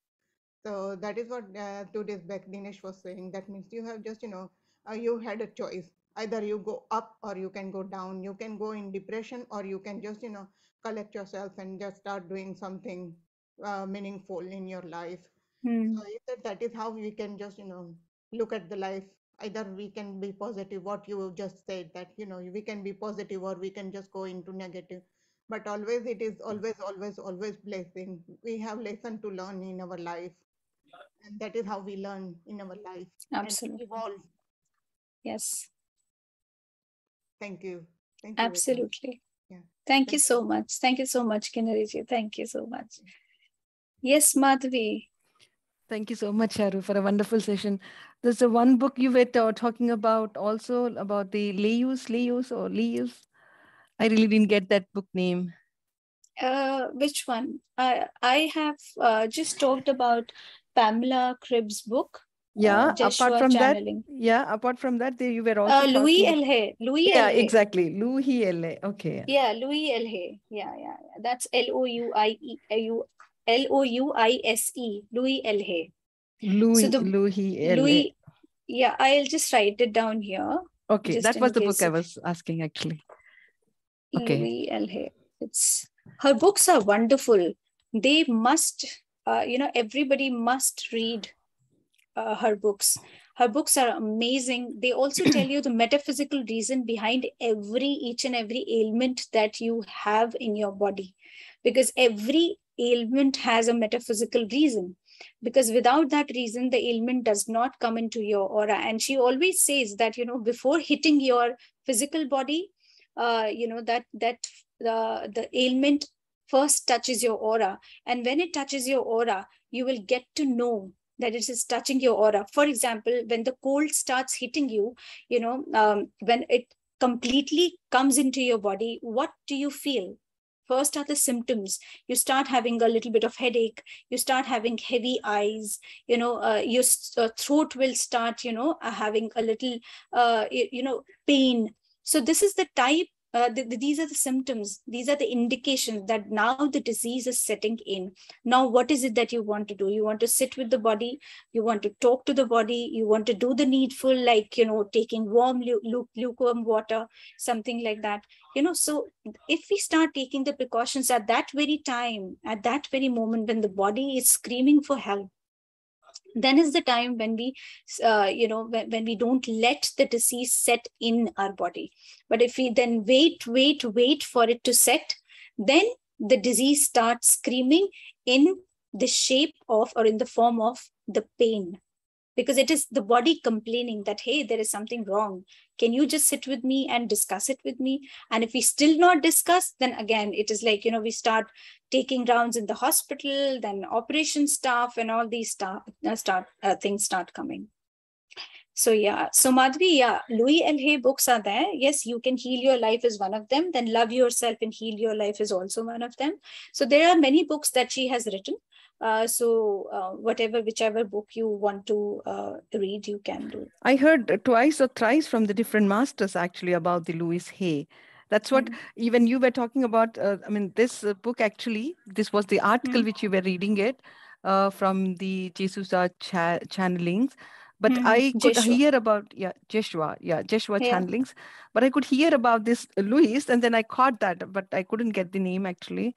S4: So that is what 2 days back Dinesh was saying. That means you have just, you had a choice. Either you go up or you can go down. You can go in depression or you can just, collect yourself and just start doing something meaningful in your life.
S1: hmm,
S4: So he said that is how we can just, look at the life. Either we can be positive, what you just said, that, we can be positive or we can just go into negative. But always it is always, always, always blessing. We have lesson to learn in our life. And that is how we learn in our life and
S1: absolutely.
S4: evolve.
S1: Yes,
S4: Thank you. Thank you very much.
S1: absolutely.
S4: Yeah.
S1: Thank you
S4: Thank you.
S1: so much. Thank you so much, Kinnariji. Thank you so much. Yes, Madhvi.
S5: Thank you so much, Sharoo, for a wonderful session. There's the one book you were talking about also about the Leus. I really didn't get that book name.
S1: Which one? I have just talked about Pamela Cribb's book,
S5: Yeah,
S1: Joshua Channeling.
S5: apart from that, you were also
S1: Louis
S5: talking.
S1: L. Hay. Louis
S5: Yeah,
S1: L. Hay.
S5: exactly. Louis L.A. Okay.
S1: Yeah, Louis L. Hay. Yeah, yeah, yeah. That's Louise. Louis L. Hay. So the
S5: Louis L.A.
S1: Louis, yeah, I'll just write it down here,
S5: Okay,
S1: just
S5: that
S1: in
S5: was the book
S1: case
S5: I
S1: if
S5: was asking actually. Okay.
S1: Louis L. Hay. It's her books are wonderful. They must, everybody must read her books. Her books are amazing. They also tell you the metaphysical reason behind each and every ailment that you have in your body, because every ailment has a metaphysical reason. Because without that reason, the ailment does not come into your aura. And she always says that before hitting your physical body, the ailment first touches your aura, and when it touches your aura, you will get to know that it is touching your aura. For example, when the cold starts hitting you, when it completely comes into your body, what do you feel? First are the symptoms. You start having a little bit of headache. You start having heavy eyes. Your throat will start, having a little, pain. So this is the type. These are the symptoms. These are the indications that now the disease is setting in. Now, what is it that you want to do? You want to sit with the body, you want to talk to the body, you want to do the needful, like, taking warm, lukewarm water, something like that. So if we start taking the precautions at that very time, at that very moment when the body is screaming for help, then is the time when when we don't let the disease set in our body. But if we then wait for it to set, then the disease starts screaming in the shape of, or in the form of, the pain, because it is the body complaining that, hey, there is something wrong. Can you just sit with me and discuss it with me? And if we still not discuss, then again it is like, we start taking rounds in the hospital, then operation staff and all these things start coming. So yeah, so Madhvi, yeah, Louis L. Hay books are there. Yes, You Can Heal Your Life is one of them. Then Love Yourself and Heal Your Life is also one of them. So there are many books that she has written. Whichever book you want to read, you can do.
S5: I heard twice or thrice from the different masters actually about the Louis Hay. That's what even you were talking about. I mean, this book actually, this was the article which you were reading it from the channelings. But I could
S1: Joshua.
S5: hear about, Joshua channelings. But I could hear about this Louis, and then I caught that, but I couldn't get the name actually.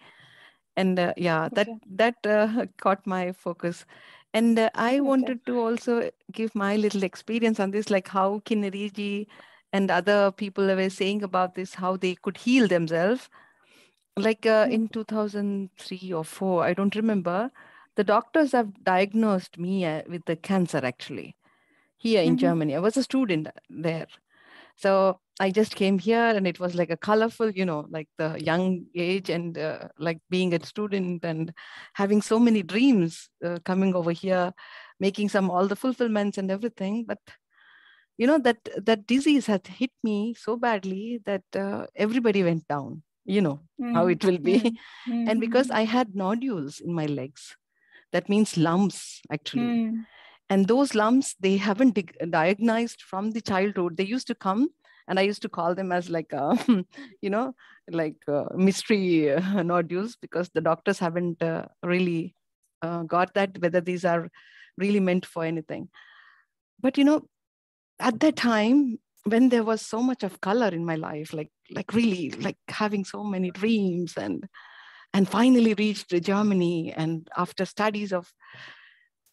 S5: And that caught my focus. And I wanted to also give my little experience on this, like how Kinnariji and other people were saying about this, how they could heal themselves. Like in 2003 or 4, I don't remember, the doctors have diagnosed me with the cancer actually here in Germany. I was a student there. So I just came here, and it was like a colorful, like the young age, and like being a student and having so many dreams, coming over here, making all the fulfillments and everything. But that disease had hit me so badly that everybody went down, how it will be. And because I had nodules in my legs, that means lumps actually. And those lumps, they haven't diagnosed from the childhood. They used to come, and I used to call them as like, like mystery nodules, because the doctors haven't really got that, whether these are really meant for anything. But, at that time, when there was so much of color in my life, like really like having so many dreams, and finally reached Germany, and after studies of,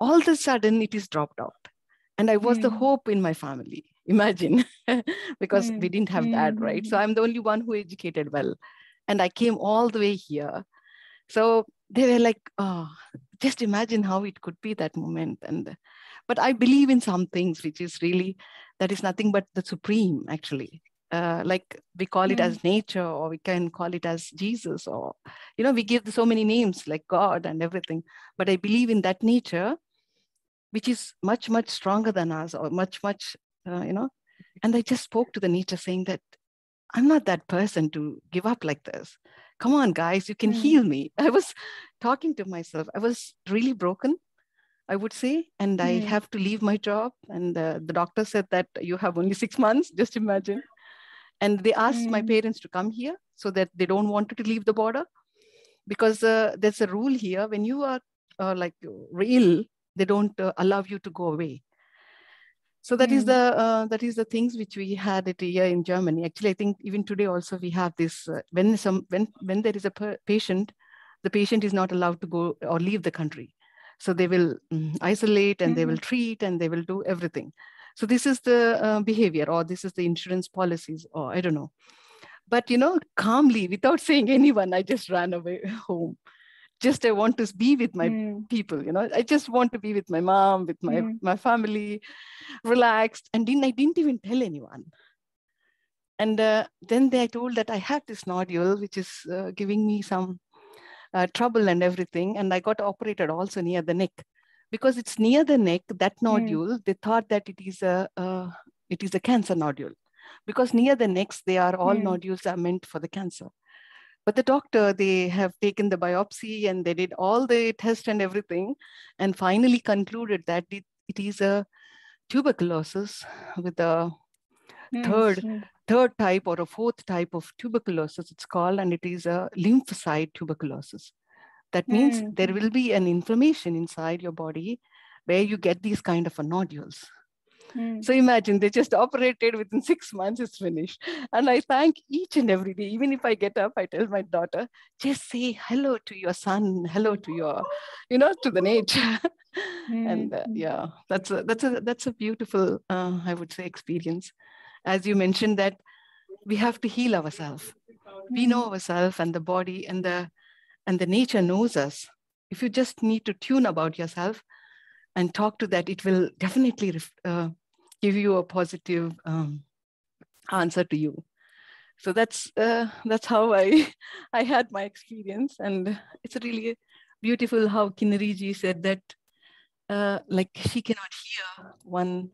S5: all of a sudden it is dropped out. And I was the hope in my family, imagine, because we didn't have that, right? So I'm the only one who educated well. And I came all the way here. So they were like, oh, just imagine how it could be that moment. But I believe in some things, which is really, that is nothing but the supreme, actually. Like we call it as nature, or we can call it as Jesus, or, we give so many names like God and everything. But I believe in that nature, which is much, much stronger than us, or much, much, and I just spoke to the nature saying that I'm not that person to give up like this. Come on, guys, you can heal me. I was talking to myself. I was really broken, I would say, and I have to leave my job. And the doctor said that you have only 6 months, just imagine. And they asked my parents to come here, so that they don't want to leave the border, because there's a rule here: when you are like ill, they don't allow you to go away. So that is the things which we had it here in Germany. Actually, I think even today also we have this. When there is a patient, the patient is not allowed to go or leave the country. So they will isolate, and they will treat, and they will do everything. So this is the behavior, or this is the insurance policies, or I don't know. But calmly, without saying anyone, I just ran away home. Just I want to be with my people. I just want to be with my mom, with my family, relaxed, and I didn't even tell anyone. And then I told that I have this nodule, which is giving me some trouble and everything. And I got operated also near the neck, because it's near the neck, that nodule. They thought that it is a cancer nodule, because near the necks, they are all nodules are meant for the cancer. But the doctor, they have taken the biopsy, and they did all the tests and everything, and finally concluded that it is a tuberculosis with a third type, or a fourth type of tuberculosis, it's called, and it is a lymphocyte tuberculosis. That means there will be an inflammation inside your body where you get these kind of nodules. So imagine, they just operated, within 6 months, it's finished. And I thank each and every day. Even if I get up, I tell my daughter, just say hello to your son, hello to your, to the nature. And yeah, that's a beautiful, I would say, experience. As you mentioned, that we have to heal ourselves. We know ourselves, and the body, and the nature knows us. If you just need to tune about yourself and talk to that, it will definitely give you a positive answer to you. So that's how I had my experience. And it's really beautiful how Kinnari said that like she cannot hear one,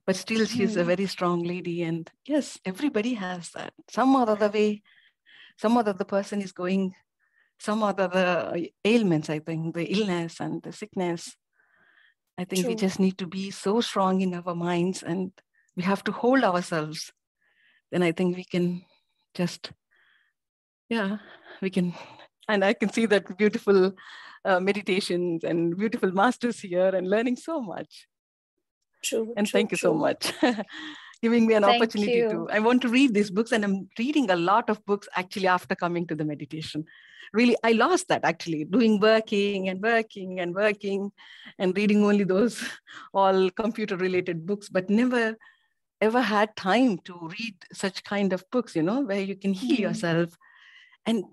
S5: but still she's a very strong lady. And yes, everybody has that. Some other way, some other person is going, some other ailments, I think, the illness and the sickness. I think we just need to be so strong in our minds, and we have to hold ourselves. Then I think we can just, we can. And I can see that beautiful meditations and beautiful masters here, and learning so much. Thank you so much. Giving me an opportunity to, I want to read these books, and I'm reading a lot of books actually after coming to the meditation. Really, I lost that actually, doing working and reading only those all computer related books, but never ever had time to read such kind of books, where you can heal yourself. And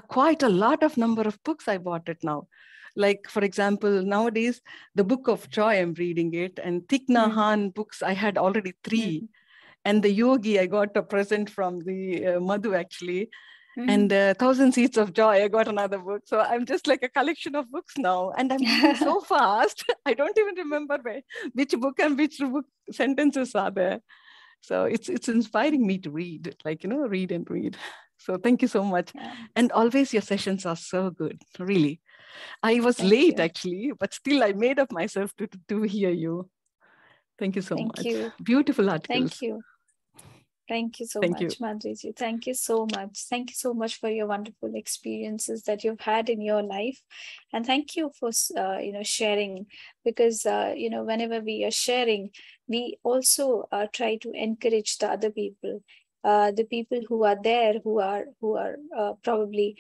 S5: quite a lot of number of books I bought it now. Like, for example, nowadays, the Book of Joy, I'm reading it, and Thich Nhat Hanh books, I had already 3. And the yogi, I got a present from the Madhu actually. And 1,000 Seeds of Joy, I got another book. So I'm just like a collection of books now. And I'm reading so fast. I don't even remember which book and which book sentences are there. So it's inspiring me to read, like, read and read. So thank you so much. Yeah. And always your sessions are so good, really. I was late actually, but still I made up myself to hear you. Thank you so much. Thank you. Beautiful articles.
S1: Thank you. Thank you so much, Madhuriji. Thank you so much. Thank you so much for your wonderful experiences that you've had in your life, and thank you for sharing. Because whenever we are sharing, we also try to encourage the other people, the people who are there, who are probably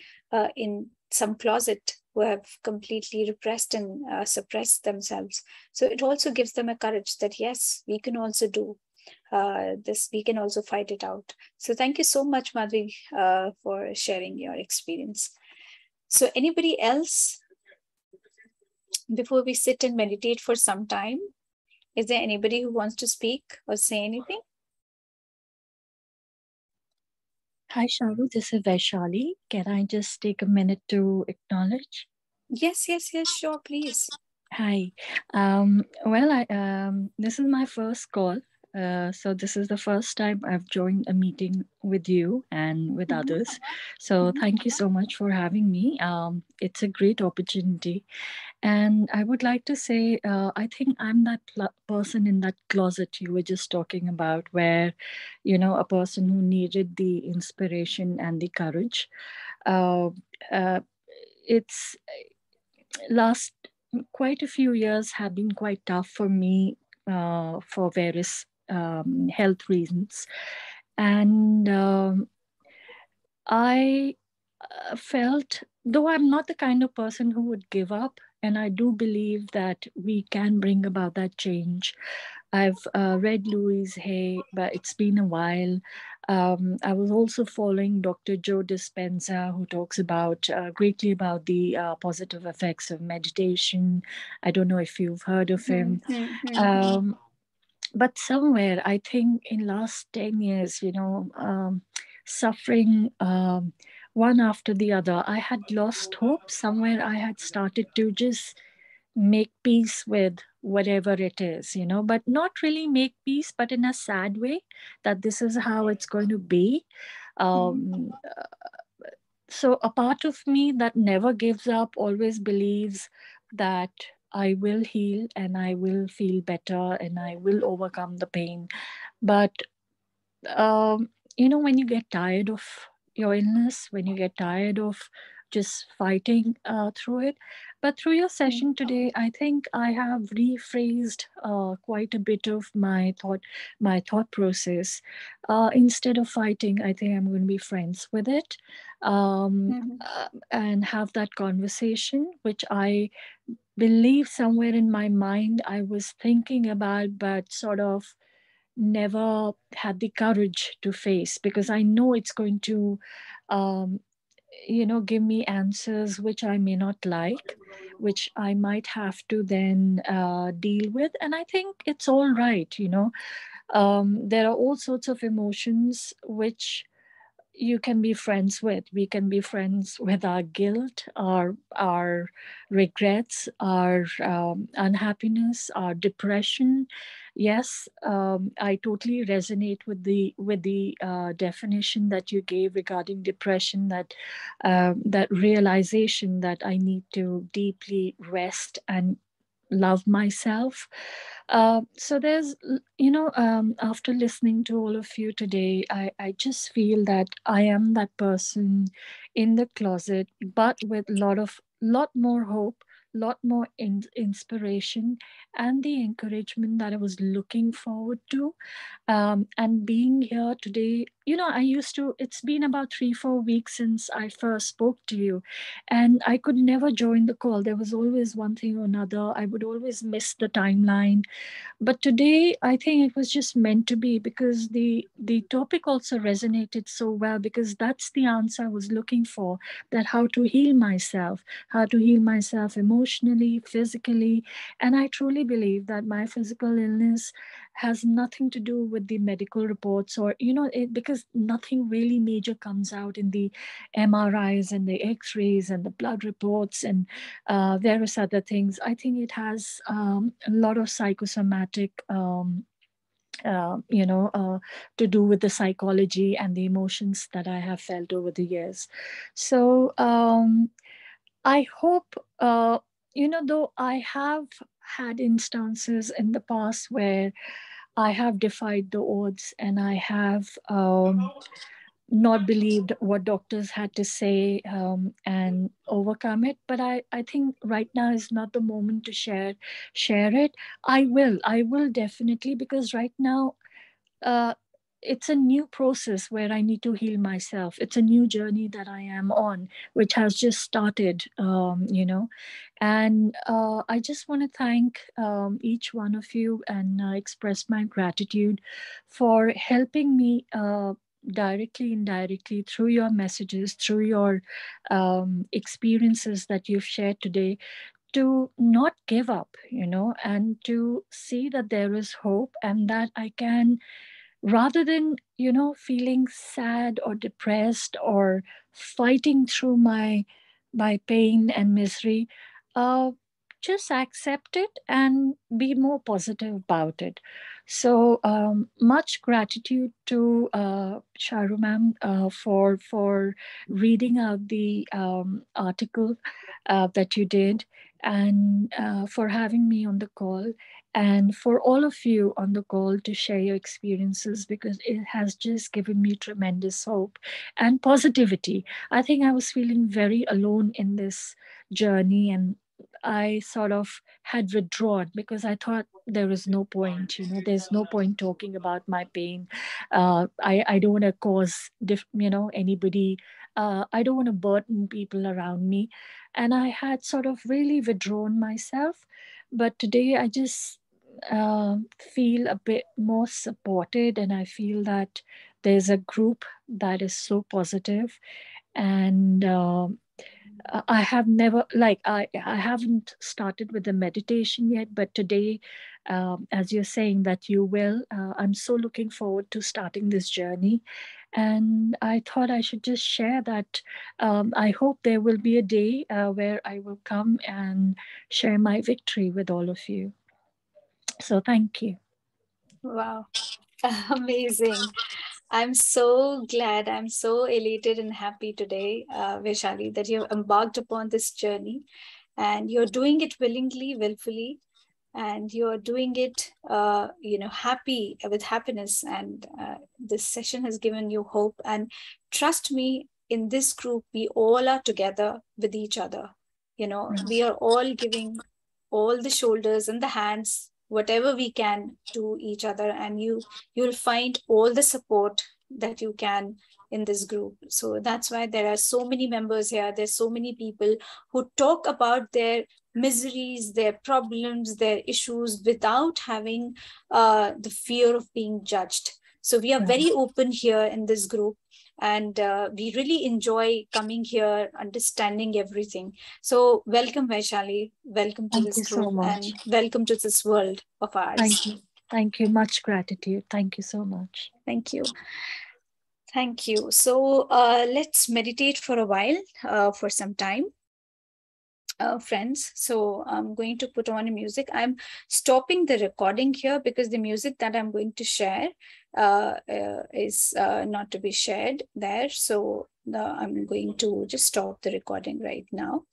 S1: in some closet, who have completely repressed and suppressed themselves. So it also gives them a courage that yes, we can also do this, we can also fight it out. So thank you so much, Madhvi, for sharing your experience. So anybody else, before we sit and meditate for some time, is there anybody who wants to speak or say anything?
S6: Hi, Sharoo. This is Vaishali. Can I just take a minute to acknowledge?
S1: Yes, sure, please.
S6: Hi. This is my first call. So this is the first time I've joined a meeting with you and with others. So thank you so much for having me. It's a great opportunity. And I would like to say, I think I'm that person in that closet you were just talking about, where, a person who needed the inspiration and the courage. It's last quite a few years have been quite tough for me for various health reasons. And I felt, though I'm not the kind of person who would give up, and I do believe that we can bring about that change. I've read Louise Hay, but it's been a while. I was also following Dr. Joe Dispenza, who talks about greatly about the positive effects of meditation. I don't know if you've heard of him. But somewhere, I think in last 10 years, suffering one after the other, I had lost hope. Somewhere I had started to just make peace with whatever it is, but not really make peace, but in a sad way, that this is how it's going to be. So a part of me that never gives up always believes that I will heal and I will feel better and I will overcome the pain. But when you get tired of your illness, when you get tired of just fighting through it. But through your session today, I think I have rephrased quite a bit of my thought process. Instead of fighting, I think I'm going to be friends with it, and have that conversation, which I believe somewhere in my mind I was thinking about, but sort of never had the courage to face, because I know it's going to give me answers which I may not like, which I might have to then deal with. And I think it's all right. There are all sorts of emotions which you can be friends with. We can be friends with our guilt, our regrets, our unhappiness, our depression. Yes, I totally resonate with the definition that you gave regarding depression. That realization that I need to deeply rest and love myself. So there's, after listening to all of you today, I just feel that I am that person in the closet, but with lot more hope, lot more inspiration, and the encouragement that I was looking forward to. And being here today, it's been about 3-4 weeks since I first spoke to you, and I could never join the call. There was always one thing or another. I would always miss the timeline. But today I think it was just meant to be, because the topic also resonated so well, because that's the answer I was looking for, that how to heal myself, emotionally, physically. And I truly believe that my physical illness has nothing to do with the medical reports, or because nothing really major comes out in the MRIs and the X-rays and the blood reports and various other things. I think it has a lot of psychosomatic to do with the psychology and the emotions that I have felt over the years. So I hope, though I have had instances in the past where I have defied the odds, and I have not believed what doctors had to say, and overcome it. But I think right now is not the moment to share it. I will definitely, because right now uh, it's a new process where I need to heal myself. It's a new journey that I am on, which has just started, And I just want to thank each one of you, and express my gratitude for helping me. Directly, indirectly, through your messages, through your experiences that you've shared today, to not give up, and to see that there is hope, and that I can, rather than feeling sad or depressed or fighting through my pain and misery, uh, just accept it and be more positive about it. So much gratitude to Sharu ma'am, for reading out the article that you did, and for having me on the call, and for all of you on the call to share your experiences, because it has just given me tremendous hope and positivity. I think I was feeling very alone in this journey, and I sort of had withdrawn, because I thought there is no point, there's no point talking about my pain. I don't want to cause, anybody, I don't want to burden people around me. And I had sort of really withdrawn myself. But today I just feel a bit more supported, and I feel that there's a group that is so positive. And I have never, like, I haven't started with the meditation yet, but today, as you're saying that you will, I'm so looking forward to starting this journey. And I thought I should just share that. I hope there will be a day where I will come and share my victory with all of you. So thank you.
S1: Wow. Amazing. I'm so glad. I'm so elated and happy today, Vaishali, that you've embarked upon this journey, and you're doing it willingly, willfully, and you're doing it, happy, with happiness. And this session has given you hope. And trust me, in this group, we all are together with each other. We are all giving all the shoulders and the hands, whatever we can, to each other, and you'll find all the support that you can in this group. So that's why there are so many members here. There's so many people who talk about their miseries, their problems, their issues, without having the fear of being judged. So we are very open here in this group, and we really enjoy coming here, understanding everything. So welcome, Vaishali. Welcome to
S6: Thank
S1: this
S6: you so
S1: group,
S6: much.
S1: and welcome to this world of ours.
S6: Thank you. Thank you. Much gratitude. Thank you so much.
S1: Thank you. Thank you. So let's meditate for a while, for some time. Friends, so I'm going to put on a music. I'm stopping the recording here because the music that I'm going to share is not to be shared there. So I'm going to just stop the recording right now.